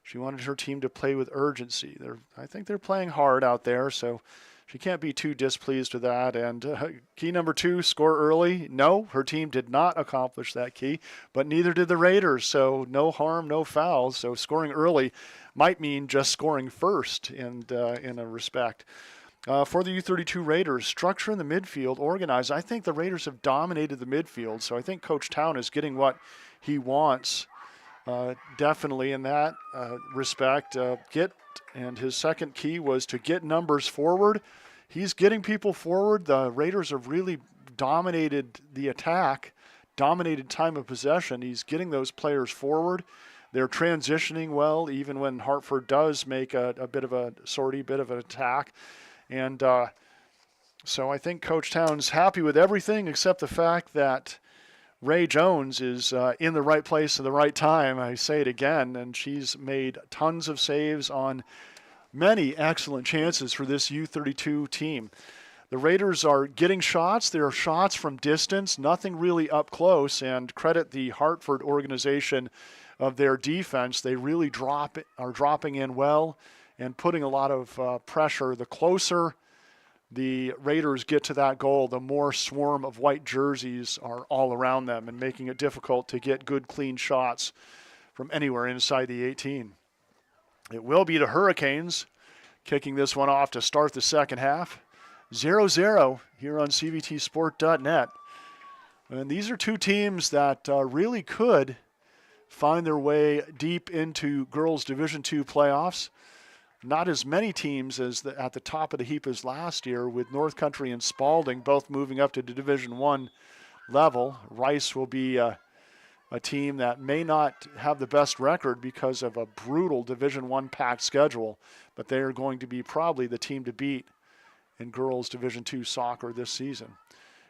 She wanted her team to play with urgency. I think they're playing hard out there, so she can't be too displeased with that. And key number 2, score early. No, her team did not accomplish that key, but neither did the Raiders. So no harm, no fouls. So scoring early might mean just scoring first in a respect. For the U32 Raiders, structure in the midfield, organized. I think the Raiders have dominated the midfield, so I think Coach Town is getting what he wants, definitely in that respect. And his second key was to get numbers forward. He's getting people forward. The Raiders have really dominated the attack, dominated time of possession. He's getting those players forward. They're transitioning well, even when Hartford does make a bit of a sortie, bit of an attack. And so I think Coach Town's happy with everything except the fact that Ray Jones is in the right place at the right time. I say it again, and she's made tons of saves on many excellent chances for this U32 team. The Raiders are getting shots. There are shots from distance, nothing really up close, and credit the Hartford organization of their defense. They really are dropping in well and putting a lot of pressure. The closer the Raiders get to that goal, the more swarm of white jerseys are all around them and making it difficult to get good, clean shots from anywhere inside the 18. It will be the Hurricanes kicking this one off to start the second half. 0-0 here on CVTsport.net. And these are two teams that really could find their way deep into girls Division II playoffs. Not as many teams as at the top of the heap as last year, with North Country and Spalding both moving up to the Division I level. Rice will be a team that may not have the best record because of a brutal Division I packed schedule, but they are going to be probably the team to beat in girls Division II soccer this season.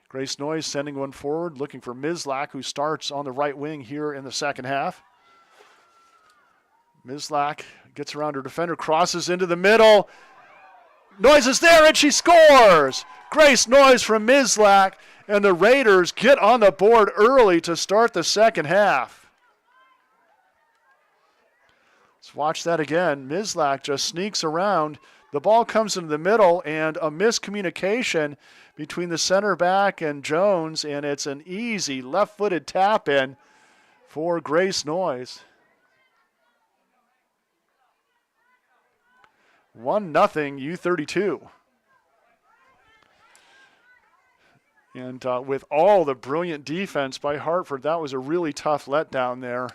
Grace Noyes sending one forward, looking for Mislak, who starts on the right wing here in the second half. Mislak gets around her defender, crosses into the middle. Noyes is there, and she scores! Grace Noyes from Mislak, and the Raiders get on the board early to start the second half. Let's watch that again. Mislak just sneaks around. The ball comes into the middle, and a miscommunication between the center back and Jones, and it's an easy left-footed tap-in for Grace Noyes. 1-0 U32. And with all the brilliant defense by Hartford, that was a really tough letdown there.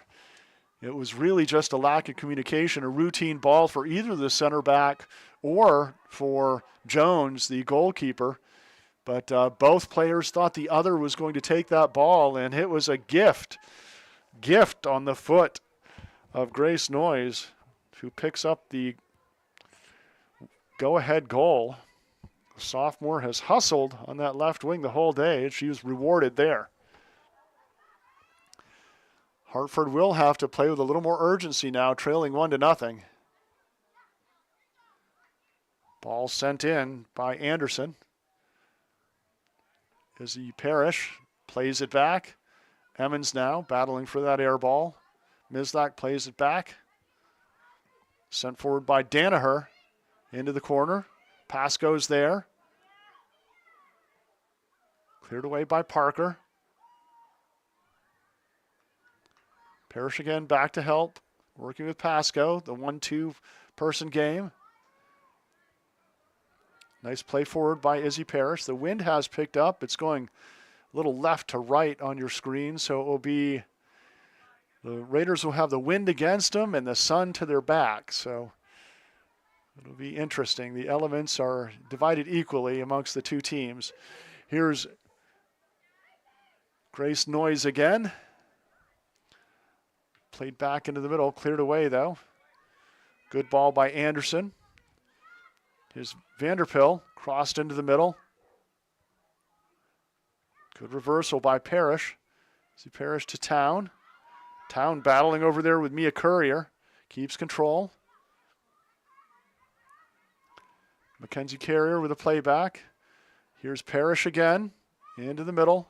It was really just a lack of communication, a routine ball for either the center back or for Jones, the goalkeeper. But both players thought the other was going to take that ball, and it was a gift on the foot of Grace Noyes, who picks up the go-ahead goal. The sophomore has hustled on that left wing the whole day, and she was rewarded there. Hartford will have to play with a little more urgency now, trailing 1-0. Ball sent in by Anderson. Izzy Parrish plays it back. Emmons now battling for that air ball. Mislak plays it back. Sent forward by Danaher into the corner. Pass goes there. Cleared away by Parker. Parrish again back to help. Working with Pasco, the 1-2 person game. Nice play forward by Izzy Parrish. The wind has picked up. It's going a little left to right on your screen, so it will be, the Raiders will have the wind against them and the sun to their back, so it'll be interesting. The elements are divided equally amongst the two teams. Here's Grace Noyes again. Played back into the middle, cleared away though. Good ball by Anderson. Here's Vanderpill, crossed into the middle. Good reversal by Parrish. See Parrish to Town. Town battling over there with Mia Courier. Keeps control. Mackenzie Carrier with a playback. Here's Parrish again, into the middle.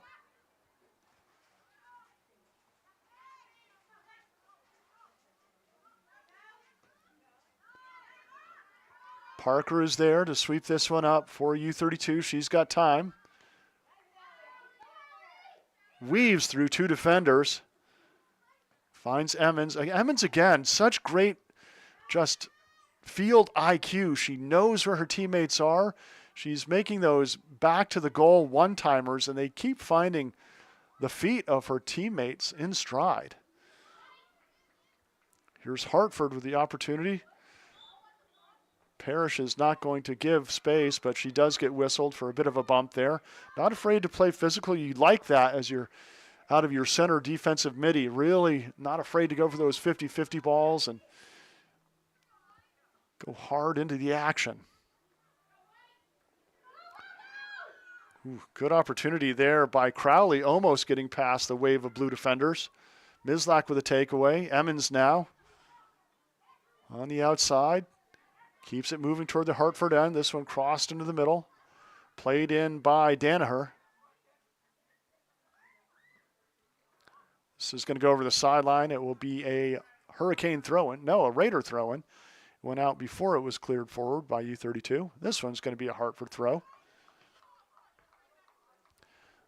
Parker is there to sweep this one up for U32. She's got time. Weaves through two defenders. Finds Emmons. Emmons again, such great just field IQ. She knows where her teammates are. She's making those back to the goal one-timers, and they keep finding the feet of her teammates in stride. Here's Hartford with the opportunity. Parrish is not going to give space, but she does get whistled for a bit of a bump there. Not afraid to play physical. You like that as you're out of your center defensive midi. Really not afraid to go for those 50-50 balls and go hard into the action. Ooh, good opportunity there by Crowley, almost getting past the wave of blue defenders. Mislak with a takeaway. Emmons now on the outside. Keeps it moving toward the Hartford end. This one crossed into the middle. Played in by Danaher. This is going to go over the sideline. It will be a Hurricane throw-in. No, a Raider throw-in. Went out before it was cleared forward by U32. This one's going to be a Hartford throw.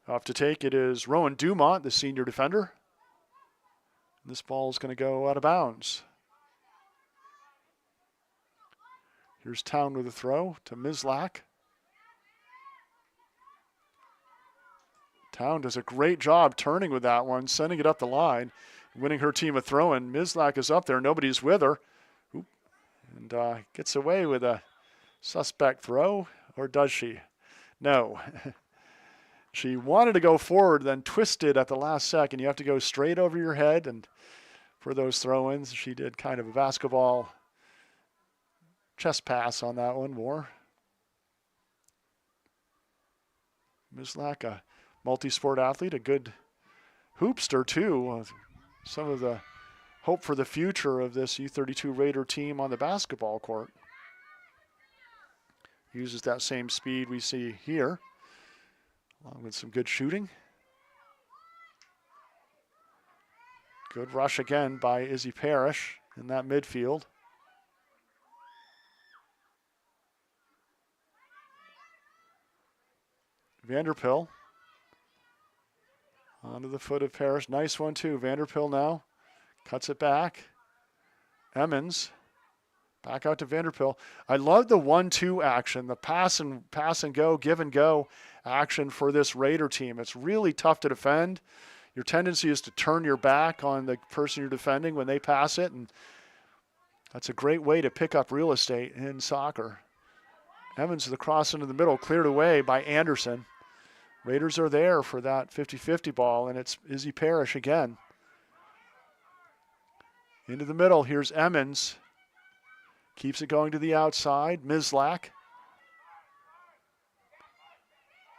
Off to take it is Rowan Dumont, the senior defender. This ball is going to go out of bounds. Here's Town with a throw to Mislak. Town does a great job turning with that one, sending it up the line, winning her team a throw-in. Mislak is up there. Nobody's with her. Oop. And gets away with a suspect throw, or does she? No. She wanted to go forward, then twisted at the last second. You have to go straight over your head, and for those throw-ins, she did kind of a basketball chest pass on that one more. Mislak, a multi-sport athlete, a good hoopster too. Some of the hope for the future of this U32 Raider team on the basketball court. Uses that same speed we see here, along with some good shooting. Good rush again by Izzy Parrish in that midfield. Vanderpill onto the foot of Parrish. Nice one too. Vanderpill now cuts it back. Emmons back out to Vanderpill. I love the 1-2 action, the pass and go, give and go action for this Raider team. It's really tough to defend. Your tendency is to turn your back on the person you're defending when they pass it, and that's a great way to pick up real estate in soccer. Emmons with the cross into the middle, cleared away by Anderson. Raiders are there for that 50-50 ball, and it's Izzy Parrish again. Into the middle, here's Emmons. Keeps it going to the outside, Mislak.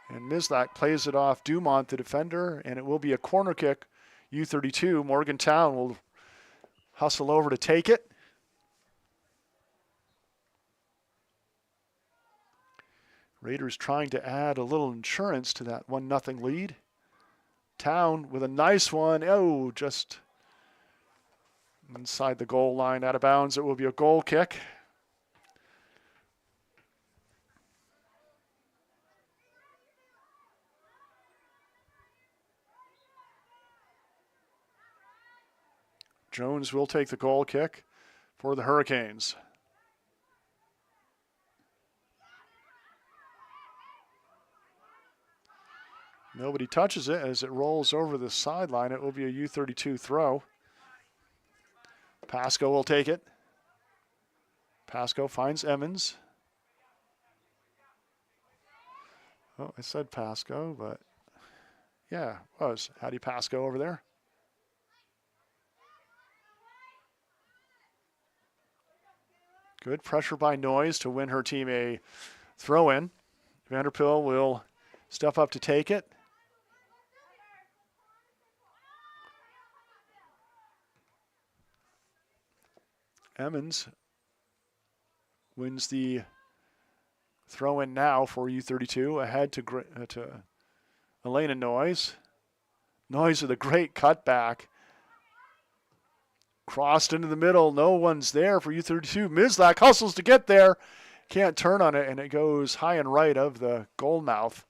And Mislak plays it off Dumont, the defender, and it will be a corner kick. U32, Morgantown will hustle over to take it. Raiders trying to add a little insurance to that 1-0 lead. Town with a nice one. Oh, just inside the goal line, out of bounds. It will be a goal kick. Jones will take the goal kick for the Hurricanes. Nobody touches it as it rolls over the sideline. It will be a U32 throw. Pasco will take it. Pasco finds Emmons. Oh, I said Pasco, but yeah, it was Hattie Pasco over there. Good pressure by Noyes to win her team a throw-in. Vanderpill will step up to take it. Emmons wins the Throw in now for U32. Ahead to Elena Noyes. Noyes with a great cutback. Crossed into the middle. No one's there for U32. Mislak hustles to get there. Can't turn on it, and it goes high and right of the goal mouth.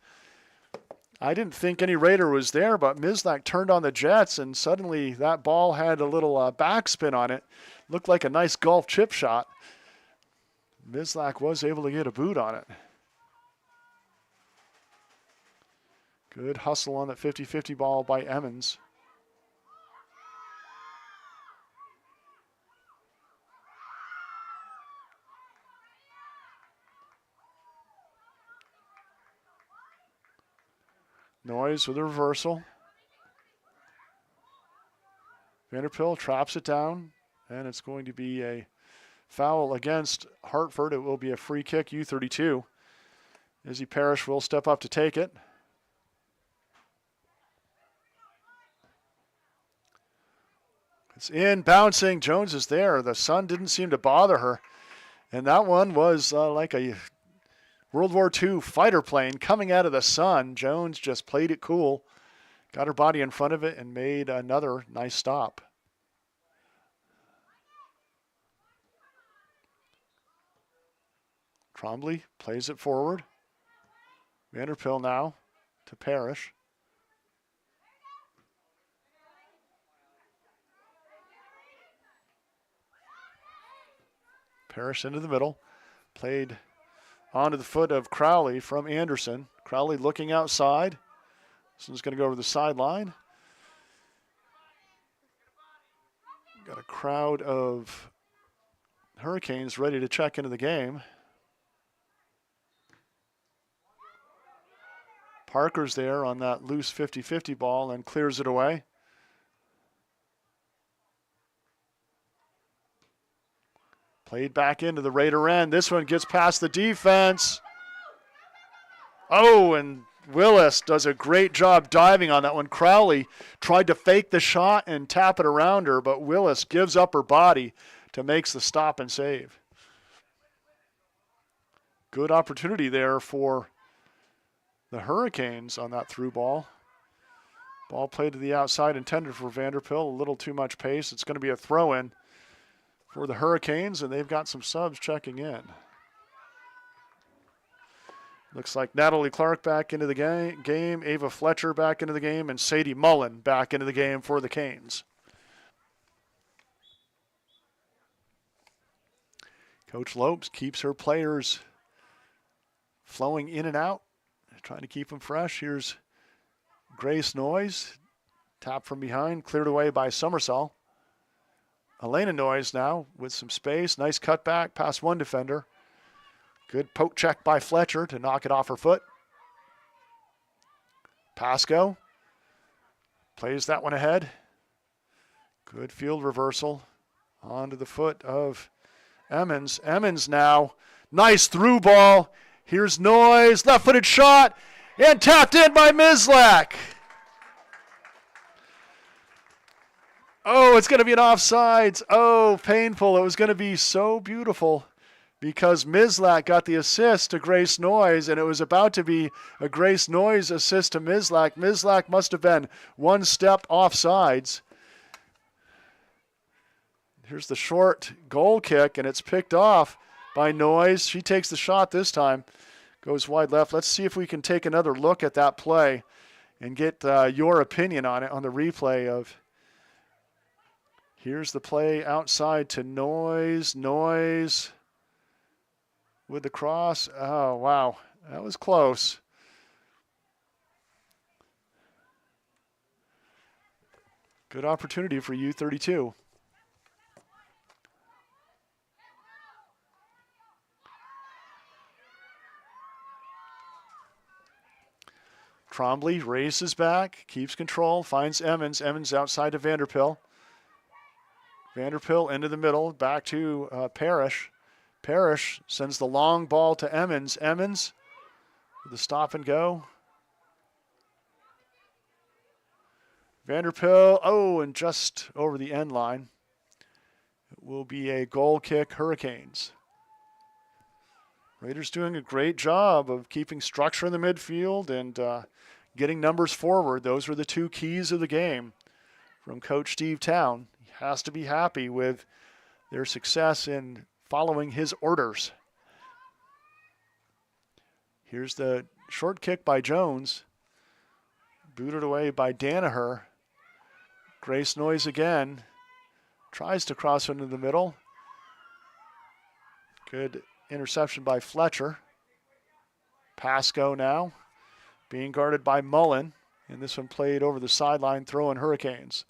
I didn't think any Raider was there, but Mislak turned on the Jets, and suddenly that ball had a little backspin on it. Looked like a nice golf chip shot. Mislak was able to get a boot on it. Good hustle on that 50-50 ball by Emmons. Noyes with a reversal. Vanderpill traps it down, and it's going to be a foul against Hartford. It will be a free kick, U32. Izzy Parrish will step up to take it. It's in, bouncing. Jones is there. The sun didn't seem to bother her. And that one was like a World War II fighter plane coming out of the sun. Jones just played it cool, got her body in front of it, and made another nice stop. Trombley plays it forward. Vanderpill now to Parrish. Parrish into the middle. Played onto the foot of Crowley from Anderson. Crowley looking outside. This one's going to go over the sideline. Got a crowd of Hurricanes ready to check into the game. Parker's there on that loose 50-50 ball and clears it away. Played back into the Raider end. This one gets past the defense. Oh, and Willis does a great job diving on that one. Crowley tried to fake the shot and tap it around her, but Willis gives up her body to make the stop and save. Good opportunity there for the Hurricanes on that through ball. Ball played to the outside, intended for Vanderpill. A little too much pace. It's going to be a throw-in for the Hurricanes, and they've got some subs checking in. Looks like Natalie Clark back into the game, Ava Fletcher back into the game, and Sadie Mullen back into the game for the Canes. Coach Lopes keeps her players flowing in and out, trying to keep them fresh. Here's Grace Noyes, tap from behind, cleared away by Summersall. Elena Noyes now with some space. Nice cutback past one defender. Good poke check by Fletcher to knock it off her foot. Pasco plays that one ahead. Good field reversal onto the foot of Emmons. Emmons now. Nice through ball. Here's Noyes. Left-footed shot. And tapped in by Mislak. Oh, it's going to be an offsides. Oh, painful. It was going to be so beautiful because Mislak got the assist to Grace Noyes, and it was about to be a Grace Noyes assist to Mislak. Mislak must have been one step offsides. Here's the short goal kick, and it's picked off by Noyes. She takes the shot this time. Goes wide left. Let's see if we can take another look at that play and get your opinion on it on the replay of. Here's the play outside to Noyes. Noyes with the cross. Oh, wow. That was close. Good opportunity for U32. Trombley races back, keeps control, finds Emmons. Emmons outside to Vanderpill. Vanderpill into the middle, back to Parrish. Parrish sends the long ball to Emmons. Emmons with the stop and go. Vanderpill, oh, and just over the end line. It will be a goal kick, Hurricanes. Raiders doing a great job of keeping structure in the midfield and getting numbers forward. Those were the two keys of the game from Coach Steve Town. He has to be happy with their success in following his orders. Here's the short kick by Jones. Booted away by Danaher. Grace Noyes again. Tries to cross into the middle. Good interception by Fletcher. Pasco now being guarded by Mullen. And this one played over the sideline, throwing Hurricanes.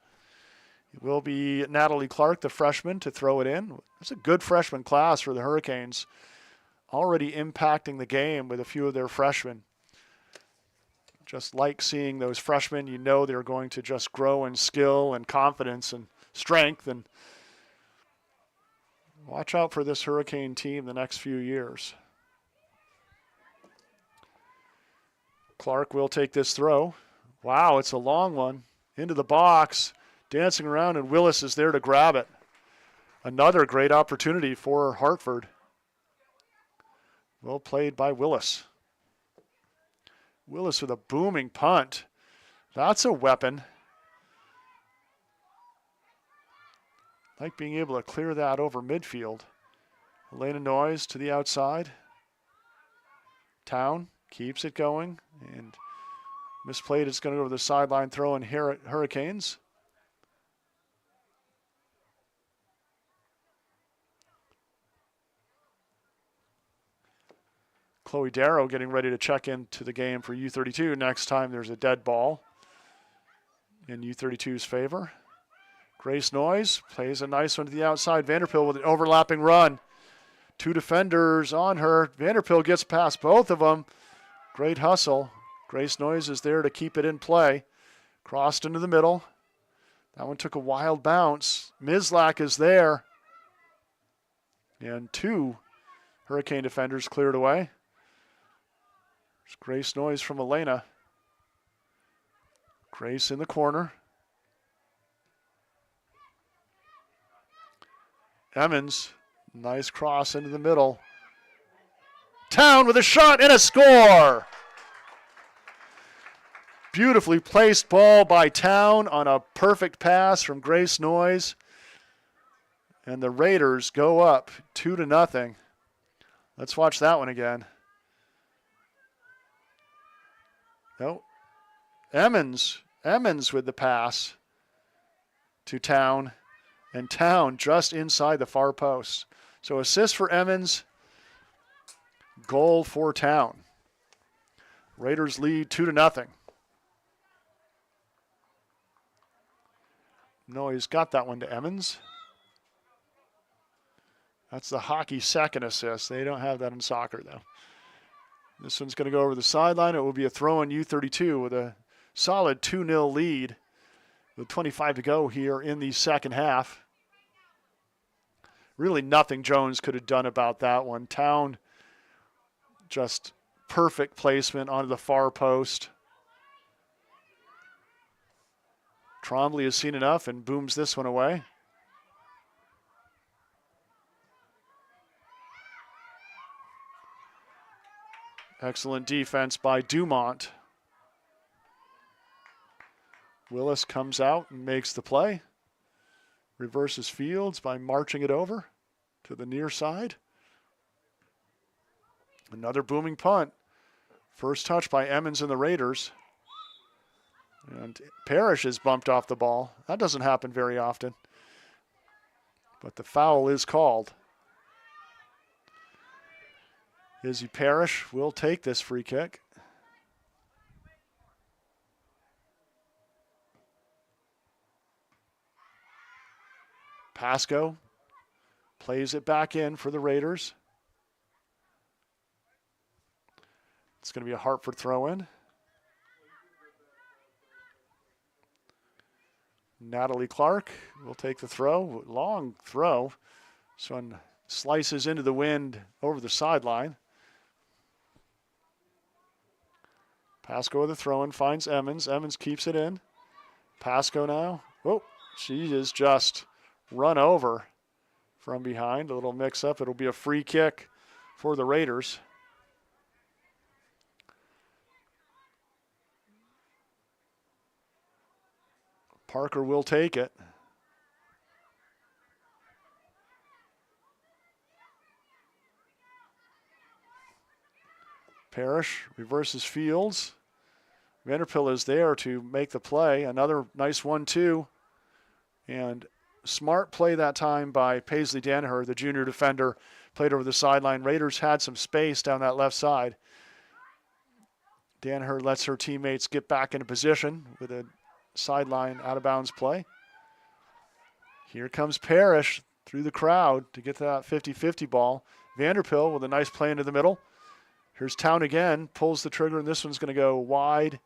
It will be Natalie Clark, the freshman, to throw it in. It's a good freshman class for the Hurricanes. Already impacting the game with a few of their freshmen. Just like seeing those freshmen, you know they're going to just grow in skill and confidence and strength. And watch out for this Hurricane team the next few years. Clark will take this throw. Wow, it's a long one. Into the box, dancing around, and Willis is there to grab it. Another great opportunity for Hartford. Well played by Willis. Willis with a booming punt. That's a weapon. Like being able to clear that over midfield. Elena Noyes to the outside. Town keeps it going and misplayed. It's going to go to the sideline, throwing Hurricanes. Chloe Darrow getting ready to check into the game for U32. Next time there's a dead ball in U32's favor. Grace Noyes plays a nice one to the outside. Vanderpill with an overlapping run. Two defenders on her. Vanderpill gets past both of them. Great hustle. Grace Noyes is there to keep it in play. Crossed into the middle. That one took a wild bounce. Mislak is there. And two Hurricane defenders cleared away. There's Grace Noyes from Elena. Grace in the corner. Emmons, nice cross into the middle. Town with a shot and a score. Beautifully placed ball by Town on a perfect pass from Grace Noyes. And the Raiders go up 2-0. Let's watch that one again. No. Emmons with the pass to Town. And Town just inside the far post. So assist for Emmons, goal for Town. Raiders lead 2-0. No, he's got that one to Emmons. That's the hockey second assist. They don't have that in soccer, though. This one's going to go over the sideline. It will be a throw in U32 with a solid 2-0 lead with 25 to go here in the second half. Really nothing Jones could have done about that one. Town, just perfect placement onto the far post. Trombley has seen enough and booms this one away. Excellent defense by Dumont. Willis comes out and makes the play. Reverses Fields by marching it over to the near side. Another booming punt. First touch by Emmons and the Raiders. And Parrish is bumped off the ball. That doesn't happen very often. But the foul is called. Izzy Parrish will take this free kick. Pasco plays it back in for the Raiders. It's going to be a Hartford throw-in. Natalie Clark will take the throw. Long throw. This one slices into the wind over the sideline. Pasco with the throw-in, finds Emmons. Emmons keeps it in. Pasco now. Oh, she is just run over from behind. A little mix-up. It'll be a free kick for the Raiders. Parker will take it. Parrish reverses Fields. Vanderpill is there to make the play. Another nice 1-2. And smart play that time by Paisley Danaher, the junior defender, played over the sideline. Raiders had some space down that left side. Danaher lets her teammates get back into position with a sideline out-of-bounds play. Here comes Parrish through the crowd to get to that 50-50 ball. Vanderpill with a nice play into the middle. Here's Town again, pulls the trigger, and this one's going to go wide.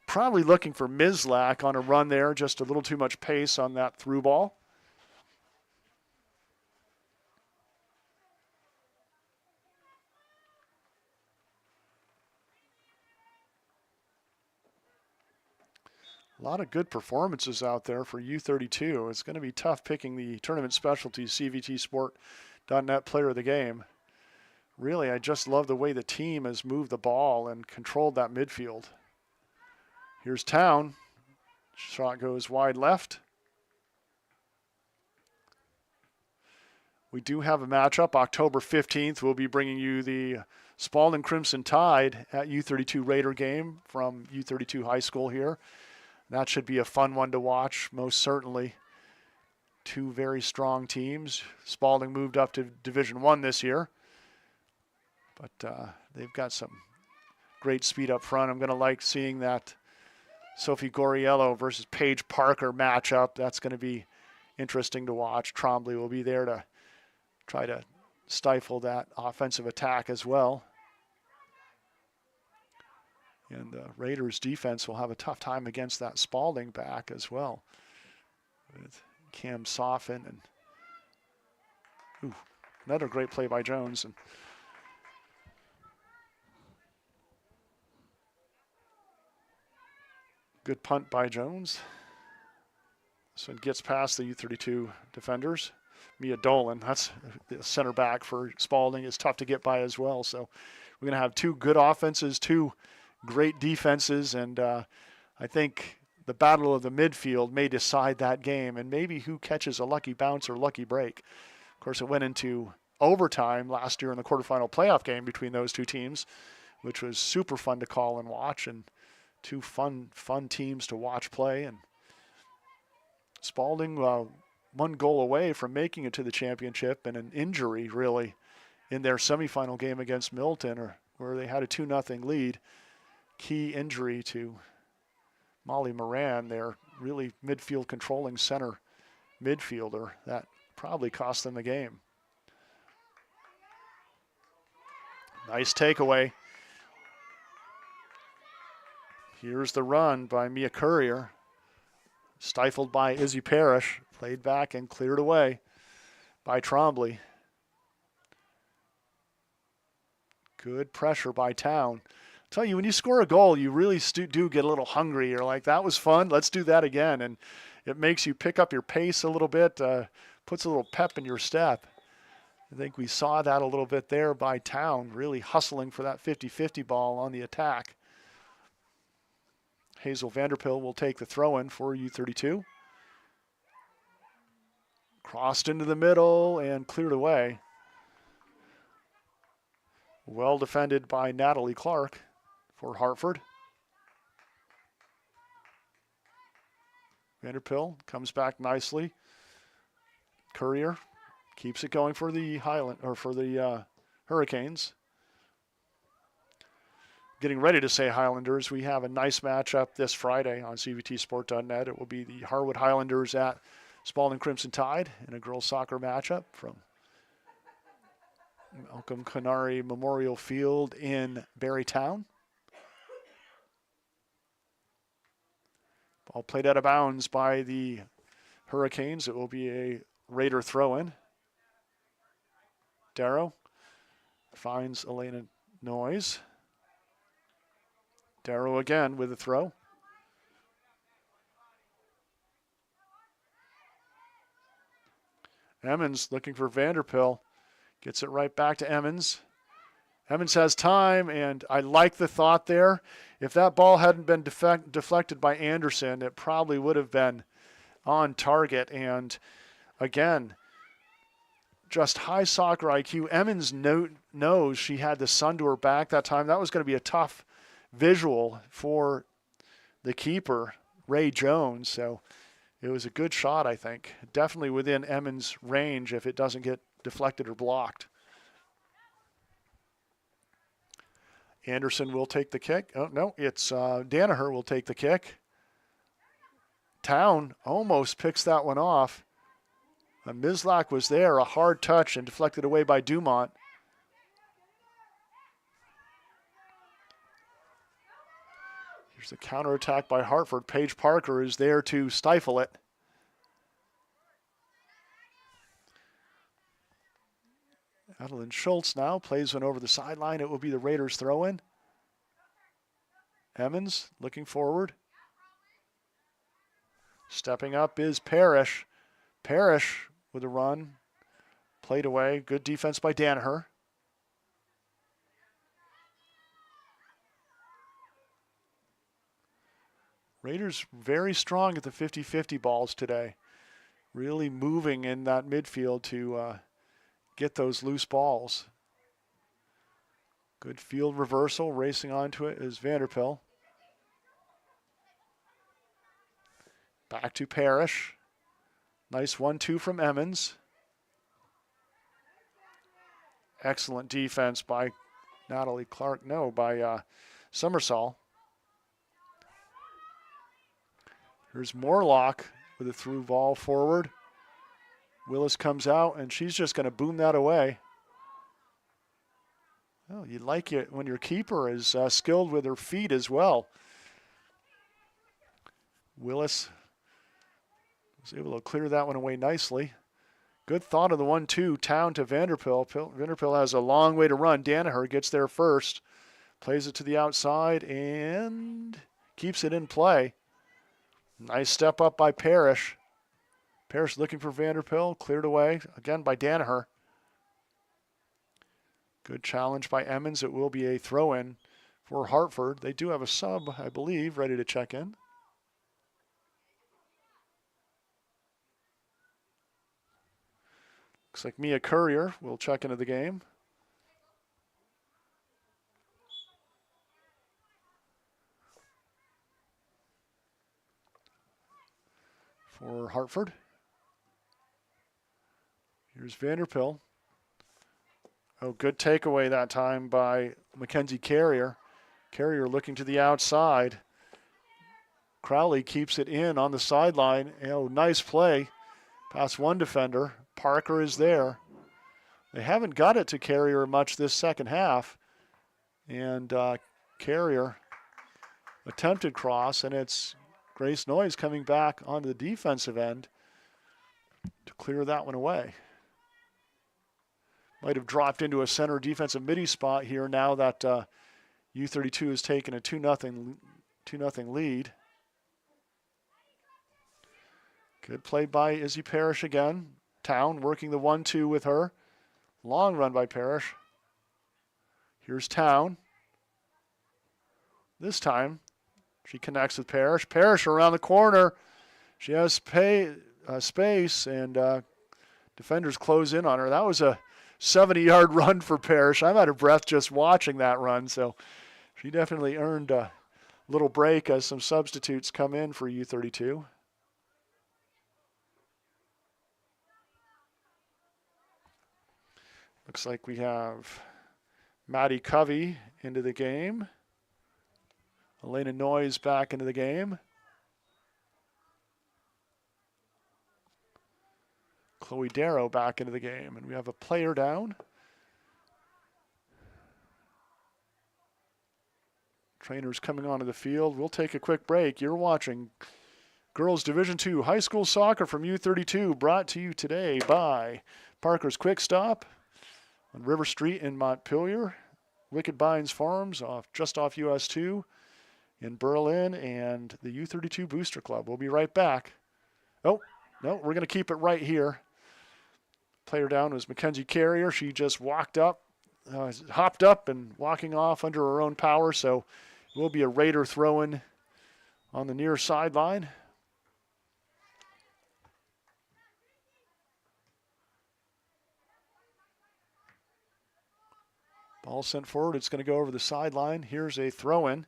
Probably looking for Mislak on a run there, just a little too much pace on that through ball. A lot of good performances out there for U32. It's going to be tough picking the tournament specialty CVTsport.net player of the game. Really, I just love the way the team has moved the ball and controlled that midfield. Here's Town. Shot goes wide left. We do have a matchup. October 15th, we'll be bringing you the Spalding Crimson Tide at U32 Raider game from U32 High School here. That should be a fun one to watch, most certainly. Two very strong teams. Spalding moved up to Division I this year, but they've got some great speed up front. I'm going to like seeing that Sophie Goriello versus Paige Parker matchup. That's going to be interesting to watch. Trombley will be there to try to stifle that offensive attack as well. And the Raiders defense will have a tough time against that Spalding back as well. With Cam Soffin and another great play by Jones. And good punt by Jones. So it gets past the U32 defenders. Mia Dolan, that's the center back for Spalding, is tough to get by as well. So we're going to have two good offenses, two great defenses, and I think the battle of the midfield may decide that game, and maybe who catches a lucky bounce or lucky break. Of course, it went into overtime last year in the quarterfinal playoff game between those two teams, which was super fun to call and watch, and two fun teams to watch play. And Spalding one goal away from making it to the championship, and an injury really in their semifinal game against Milton, where they had a 2-0 lead. Key injury to Molly Moran, their really midfield controlling center midfielder. That probably cost them the game. Nice takeaway. Here's the run by Mia Courier. Stifled by Izzy Parrish. Played back and cleared away by Trombley. Good pressure by Town. Tell you, when you score a goal, you really do get a little hungry. You're like, that was fun, let's do that again. And it makes you pick up your pace a little bit, puts a little pep in your step. I think we saw that a little bit there by Town, really hustling for that 50-50 ball on the attack. Hazel Vanderpill will take the throw-in for U32. Crossed into the middle and cleared away. Well defended by Natalie Clark for Hartford. Vanderpill comes back nicely. Courier keeps it going for the Hurricanes. Getting ready to say Highlanders. We have a nice matchup this Friday on CVTsport.net. It will be the Harwood Highlanders at Spalding Crimson Tide in a girls soccer matchup from Malcolm Canary Memorial Field in Barrytown. Ball played out of bounds by the Hurricanes. It will be a Raider throw-in. Darrow finds Elena Noyes. Darrow again with a throw. Emmons looking for Vanderpill. Gets it right back to Emmons. Emmons has time, and I like the thought there. If that ball hadn't been deflected by Anderson, it probably would have been on target. And again, just high soccer IQ. Emmons knows she had the sun to her back that time. That was going to be a tough visual for the keeper, Ray Jones. So it was a good shot, I think. Definitely within Emmons' range if it doesn't get deflected or blocked. Anderson will take the kick. Oh, no, it's Danaher will take the kick. Town almost picks that one off. Mislak was there, a hard touch and deflected away by Dumont. Here's the counterattack by Hartford. Paige Parker is there to stifle it. Adeline Schultz now plays one over the sideline. It will be the Raiders throw-in. Emmons looking forward. Stepping up is Parrish. Parrish with a run. Played away. Good defense by Danaher. Raiders very strong at the 50-50 balls today. Really moving in that midfield to get those loose balls. Good field reversal. Racing onto it is Vanderpill. Back to Parrish. Nice 1-2 from Emmons. Excellent defense by Natalie Clark. No, by Summersall. Here's Morlock with a through ball forward. Willis comes out, and she's just going to boom that away. Well, you like it when your keeper is skilled with her feet as well. Willis was able to clear that one away nicely. Good thought of the 1-2, Town to Vanderpill. Vanderpill has a long way to run. Danaher gets there first. Plays it to the outside and keeps it in play. Nice step up by Parrish. Parrish looking for Vanderpill. Cleared away again by Danaher. Good challenge by Emmons. It will be a throw-in for Hartford. They do have a sub, I believe, ready to check in. Looks like Mia Courier will check into the game. For Hartford. Here's Vanderpill. Oh, good takeaway that time by Mackenzie Carrier. Carrier looking to the outside. Crowley keeps it in on the sideline. Oh, nice play. Past one defender. Parker is there. They haven't got it to Carrier much this second half. And Carrier attempted cross, and it's Grace Noyes coming back on the defensive end to clear that one away. Might have dropped into a center defensive midi spot here now that U32 has taken a 2-0 lead. Good play by Izzy Parrish again. Town working the 1-2 with her. Long run by Parrish. Here's Town. This time she connects with Parrish. Parrish around the corner. She has space, and defenders close in on her. That was a 70-yard run for Parrish. I'm out of breath just watching that run, so she definitely earned a little break as some substitutes come in for U32. Looks like we have Maddie Covey into the game. Elena Noyes back into the game. Chloe Darrow back into the game. And we have a player down. Trainers coming onto the field. We'll take a quick break. You're watching Girls Division II High School Soccer from U32, brought to you today by Parker's Quick Stop on River Street in Montpelier, Wicked Bines Farms just off US 2 in Berlin, and the U32 Booster Club. We'll be right back. Oh, no, we're going to keep it right here. Player down was Mackenzie Carrier. She just walked up hopped up and walking off under her own power, so it will be a Raider throw-in on the near sideline. Ball sent forward. It's going to go over the sideline. Here's a throw-in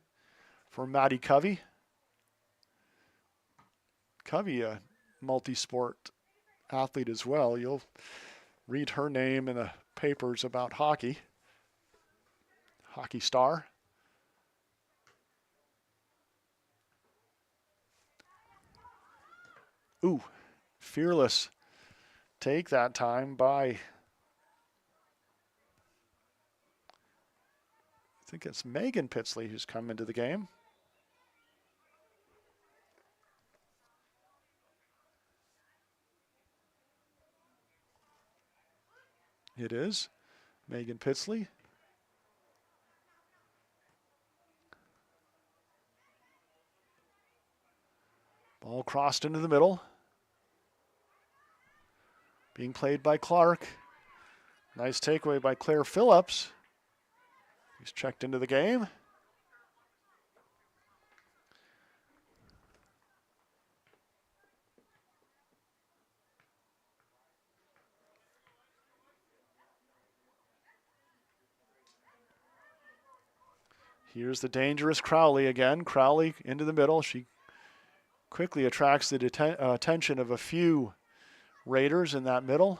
for Maddie Covey. Covey, a multi-sport athlete as well. You'll read her name in the papers about hockey. Hockey star. Ooh, fearless take that time by, I think it's Megan Pitsley who's come into the game. It is Megan Pitsley. Ball crossed into the middle. Being played by Clark. Nice takeaway by Claire Phillips. He's checked into the game. Here's the dangerous Crowley again. Crowley into the middle. She quickly attracts the attention of a few Raiders in that middle.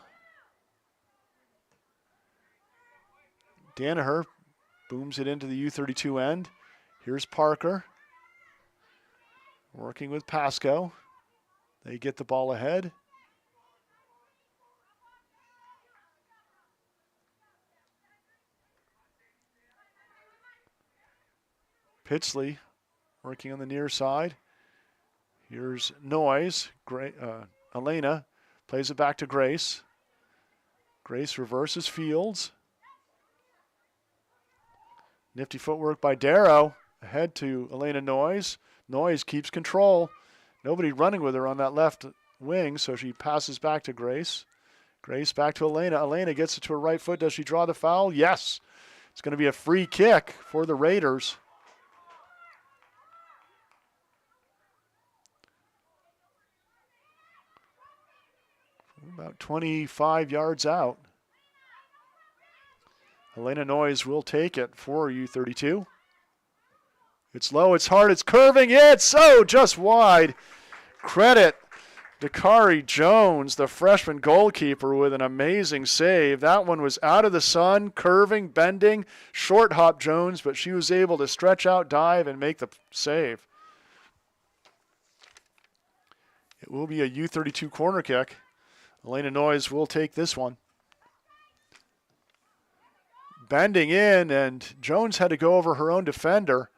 Danaher booms it into the U32 end. Here's Parker working with Pasco. They get the ball ahead. Pitsley working on the near side. Here's Noyes. Elena plays it back to Grace. Grace reverses Fields. Nifty footwork by Darrow. Ahead to Elena Noyes. Noyes keeps control. Nobody running with her on that left wing, so she passes back to Grace. Grace back to Elena. Elena gets it to her right foot. Does she draw the foul? Yes. It's going to be a free kick for the Raiders. About 25 yards out. Elena Noyes will take it for U32. It's low, it's hard, it's curving. It's just wide. Credit Dakari Jones, the freshman goalkeeper, with an amazing save. That one was out of the sun, curving, bending, short hop Jones, but she was able to stretch out, dive, and make the save. It will be a U32 corner kick. Elena Noyes will take this one. Bending in, and Jones had to go over her own defender.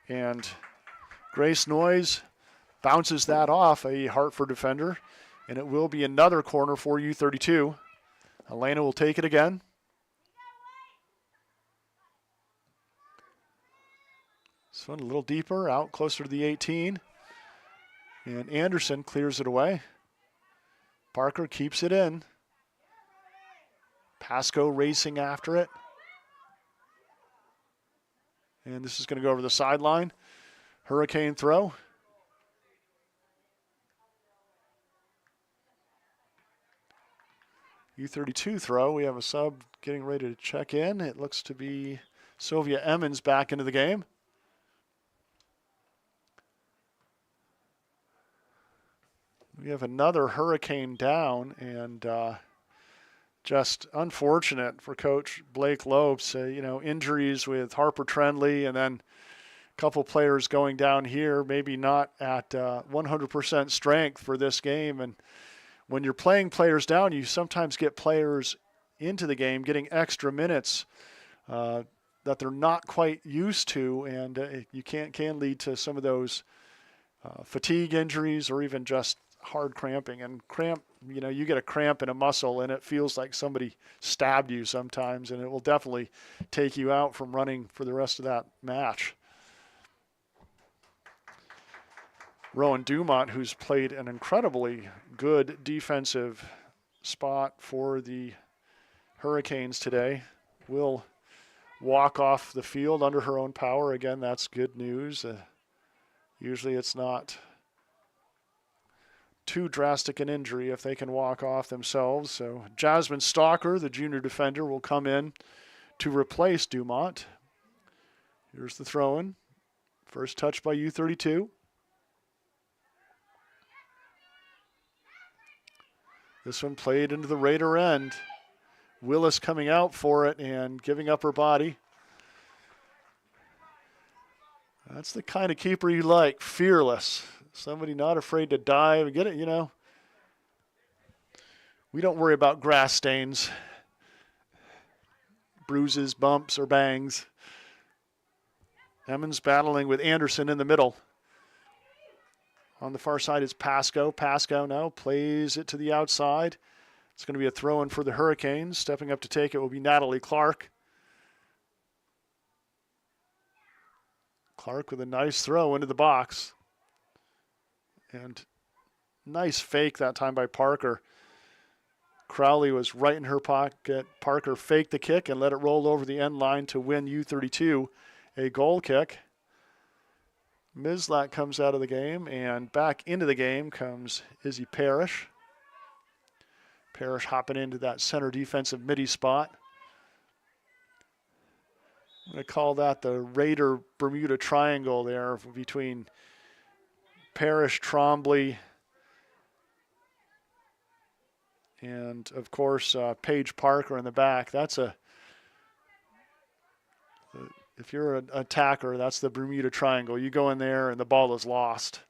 And Grace Noyes bounces that off a Hartford defender. And it will be another corner for U32. Elena will take it again. This one a little deeper, out closer to the 18. And Anderson clears it away. Parker keeps it in. Pasco racing after it. And this is going to go over the sideline. Hurricane throw. U32 throw. We have a sub getting ready to check in. It looks to be Sylvia Emmons back into the game. We have another Hurricane down, and just unfortunate for Coach Blake Lopes. Injuries with Harper Trendley, and then a couple players going down here, maybe not at 100% strength for this game. And when you're playing players down, you sometimes get players into the game getting extra minutes that they're not quite used to, and you can lead to some of those fatigue injuries or even just hard cramping. And cramp, you get a cramp in a muscle and it feels like somebody stabbed you sometimes, and it will definitely take you out from running for the rest of that match. Rowan Dumont, who's played an incredibly good defensive spot for the Hurricanes today, will walk off the field under her own power. Again, that's good news. Usually it's not too drastic an injury if they can walk off themselves. So Jasmine Stalker, the junior defender, will come in to replace Dumont. Here's the throw-in. First touch by U32. This one played into the Raider end. Willis coming out for it and giving up her body. That's the kind of keeper you like, fearless. Somebody not afraid to dive and get it, you know. We don't worry about grass stains, bruises, bumps, or bangs. Emmons battling with Anderson in the middle. On the far side is Pasco. Pasco now plays it to the outside. It's going to be a throw-in for the Hurricanes. Stepping up to take it will be Natalie Clark. Clark with a nice throw into the box. And nice fake that time by Parker. Crowley was right in her pocket. Parker faked the kick and let it roll over the end line to win U32 a goal kick. Mislak comes out of the game, and back into the game comes Izzy Parrish. Parrish hopping into that center defensive midi spot. I'm going to call that the Raider Bermuda Triangle there between Parrish, Trombley, and of course Paige Parker in the back. That's if you're an attacker, that's the Bermuda Triangle. You go in there and the ball is lost.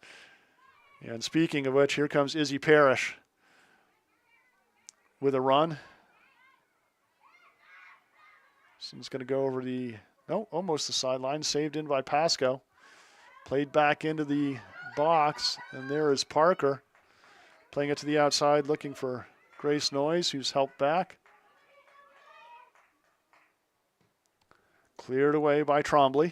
And speaking of which, here comes Izzy Parrish with a run. This one's going to go over almost the sideline, saved in by Pasco. Played back into the box, and there is Parker playing it to the outside, looking for Grace Noyes, who's helped back. Cleared away by Trombley.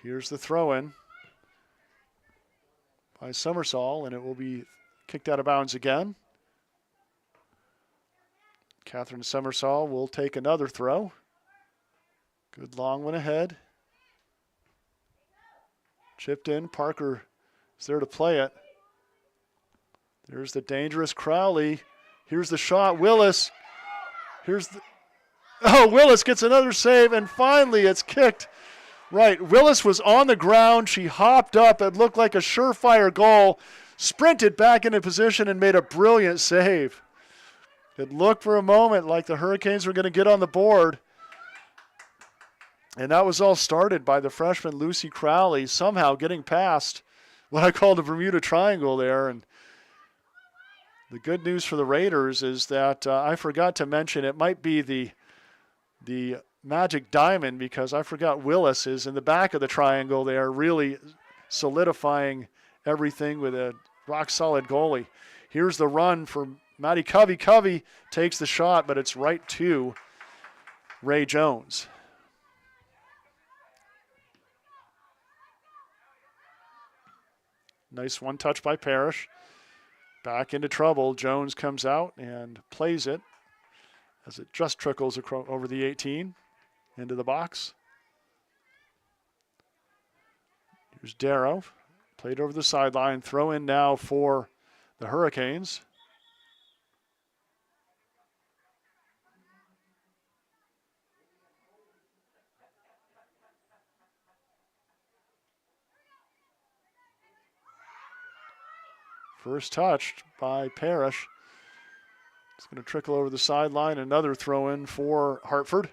Here's the throw-in by Summersall, and it will be kicked out of bounds again. Catherine Summersall will take another throw. Good long one ahead. Chipped in. Parker is there to play it. There's the dangerous Crowley. Here's the shot. Willis. Willis gets another save, and finally it's kicked. Right, Willis was on the ground. She hopped up. It looked like a surefire goal. Sprinted back into position and made a brilliant save. It looked for a moment like the Hurricanes were going to get on the board. And that was all started by the freshman Lucy Crowley somehow getting past what I call the Bermuda Triangle there. And the good news for the Raiders is that I forgot to mention it might be the Magic Diamond, because I forgot Willis is in the back of the triangle there, really solidifying everything with a rock-solid goalie. Here's the run for Maddie Covey. Covey takes the shot, but it's right to Ray Jones. Nice one touch by Parrish. Back into trouble. Jones comes out and plays it as it just trickles over the 18 into the box. Here's Darrow. Played over the sideline. Throw in now for the Hurricanes. First touched by Parrish. It's going to trickle over the sideline. Another throw in for Hartford.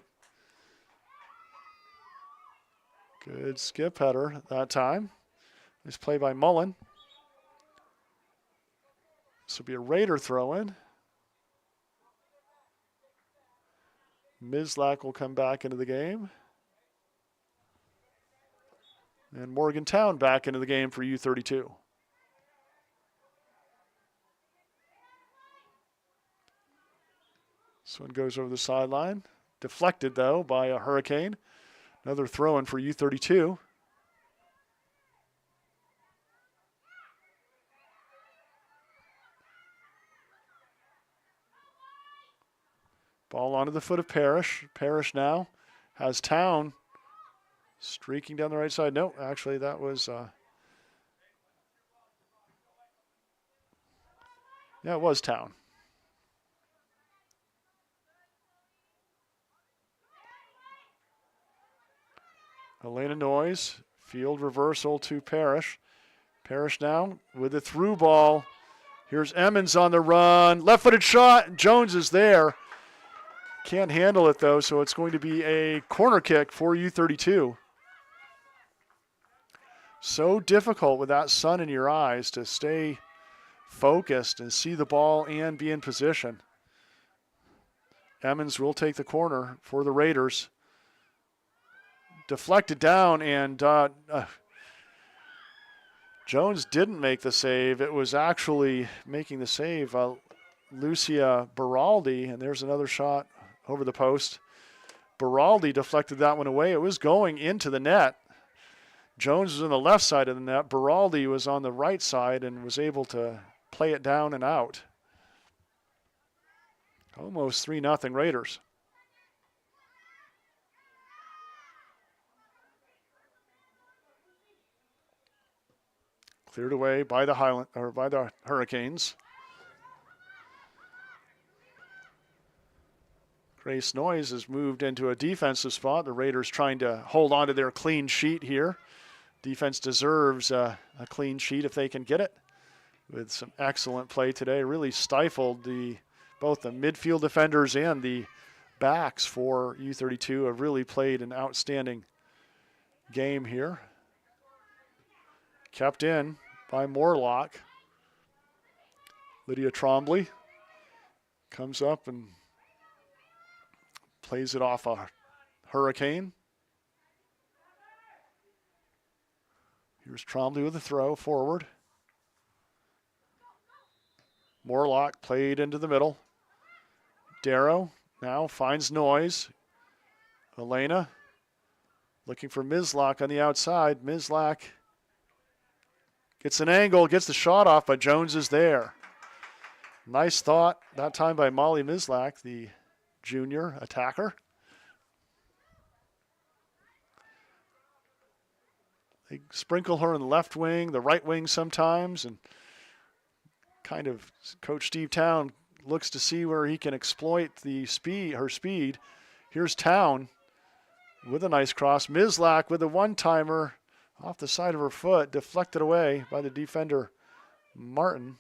Good skip header that time. Nice play by Mullen. This will be a Raider throw in. Mislak will come back into the game. And Morgantown back into the game for U32. This one goes over the sideline. Deflected, though, by a Hurricane. Another throw-in for U32. Ball onto the foot of Parrish. Parrish now has Town streaking down the right side. No, actually that was, yeah, it was Town. Elena Noyes, field reversal to Parrish. Parrish now with the through ball. Here's Emmons on the run. Left-footed shot. Jones is there. Can't handle it, though, so it's going to be a corner kick for U32. So difficult with that sun in your eyes to stay focused and see the ball and be in position. Emmons will take the corner for the Raiders. Deflected down, and Jones didn't make the save. It was actually making the save Lucia Beraldi, and there's another shot over the post. Beraldi deflected that one away. It was going into the net. Jones was on the left side of the net. Beraldi was on the right side and was able to play it down and out. Almost 3-0 Raiders. Cleared away by the Hurricanes. Grace Noyes has moved into a defensive spot. The Raiders trying to hold on to their clean sheet here. Defense deserves a clean sheet if they can get it. With some excellent play today, really stifled both the midfield defenders and the backs for U32. Have really played an outstanding game here. Kept in by Morlock. Lydia Trombley comes up and plays it off a Hurricane. Here's Trombley with a throw forward. Morlock played into the middle. Darrow now finds Noyes. Elena looking for Mislock on the outside. Mislock gets an angle, gets the shot off, but Jones is there. Nice thought that time by Molly Mislock, the junior attacker. They sprinkle her in the left wing, the right wing sometimes, and kind of Coach Steve Town looks to see where he can exploit her speed. Here's Town with a nice cross. Mislock with a one-timer off the side of her foot, deflected away by the defender Martin.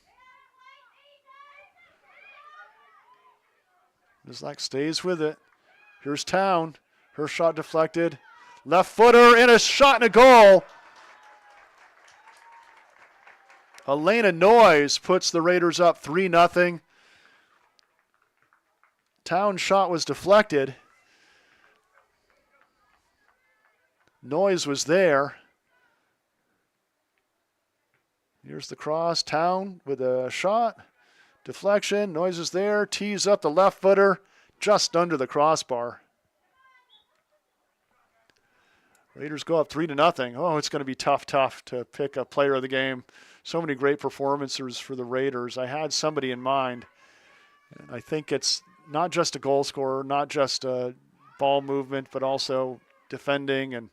Mislock stays with it. Here's Town. Her shot deflected. Left footer and a shot and a goal. Elena Noyes puts the Raiders up 3-0. Town's shot was deflected. Noyes was there. Here's the cross. Town with a shot. Deflection. Noyes is there. Tees up the left footer just under the crossbar. Raiders go up 3-0. Oh, it's going to be tough to pick a player of the game. So many great performances for the Raiders. I had somebody in mind. And I think it's not just a goal scorer, not just a ball movement, but also defending and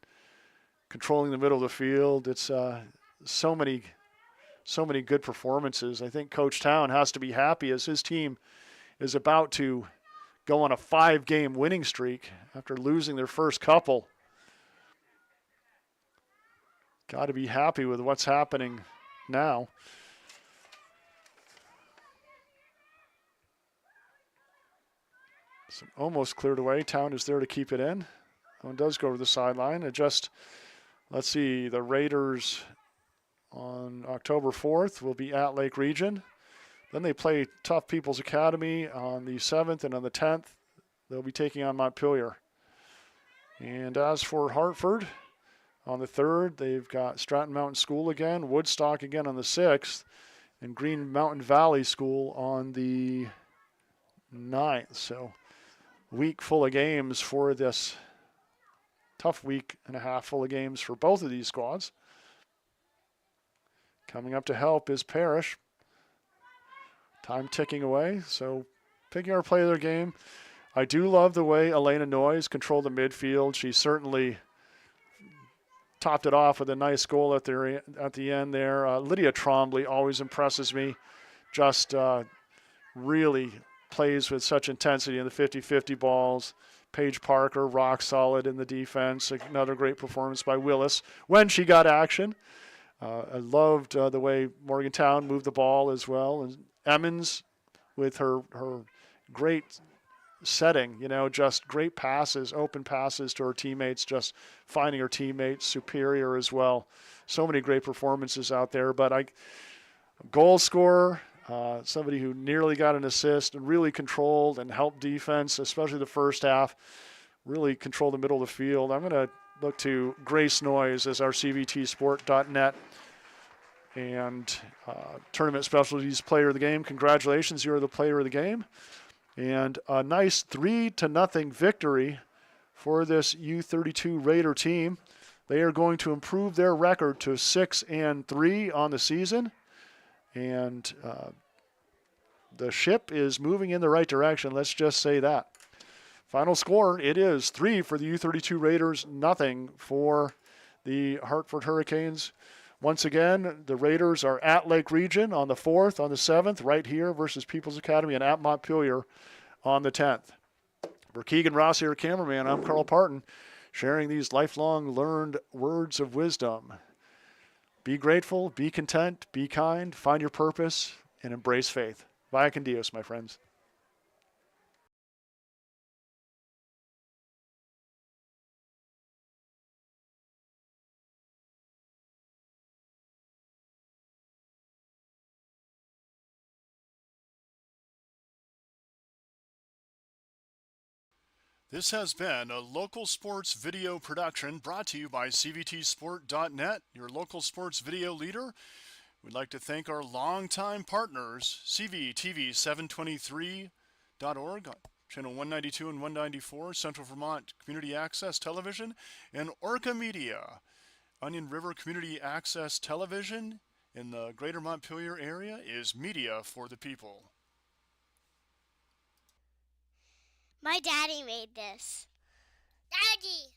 controlling the middle of the field. It's so many good performances. I think Coach Town has to be happy as his team is about to go on a 5-game winning streak after losing their first couple. Got to be happy with what's happening now. So almost cleared away. Town is there to keep it in. One does go to the sideline. Let's see, the Raiders on October 4th will be at Lake Region. Then they play Tough People's Academy on the 7th, and on the 10th, they'll be taking on Montpelier. And as for Hartford, on the 3rd, they've got Stratton Mountain School again, Woodstock again on the 6th, and Green Mountain Valley School on the 9th. So week full of games for this. Tough week and a half full of games for both of these squads. Coming up to help is Parrish. Time ticking away, so picking our play of their game. I do love the way Elena Noyes controlled the midfield. She certainly topped it off with a nice goal at the end there. Lydia Trombley always impresses me. Just really plays with such intensity in the 50-50 balls. Paige Parker, rock solid in the defense. Another great performance by Willis when she got action. I loved the way Morgantown moved the ball as well. And Emmons with her great setting, just great passes, open passes to her teammates, just finding her teammates superior as well. So many great performances out there. But goal scorer, somebody who nearly got an assist and really controlled and helped defense, especially the first half, really controlled the middle of the field. I'm going to look to Grace Noyes as our CVTsport.net and Tournament Specialties Player of the Game. Congratulations, you're the player of the game. And a nice 3-0 victory for this U32 Raider team. They are going to improve their record to 6-3 on the season. And the ship is moving in the right direction, let's just say that. Final score, it is 3 for the U32 Raiders, 0 for the Hartford Hurricanes. Once again, the Raiders are at Lake Region on the 4th, on the 7th, right here versus People's Academy, and at Montpelier on the 10th. For Keegan Rossi, our cameraman, I'm Carl Parton, sharing these lifelong learned words of wisdom. Be grateful, be content, be kind, find your purpose, and embrace faith. Vaya con Dios, my friends. This has been a local sports video production brought to you by CVTsport.net, your local sports video leader. We'd like to thank our longtime partners, CVTV723.org, channel 192 and 194, Central Vermont Community Access Television, and Orca Media, Onion River Community Access Television in the greater Montpelier area is media for the people. My daddy made this. Daddy!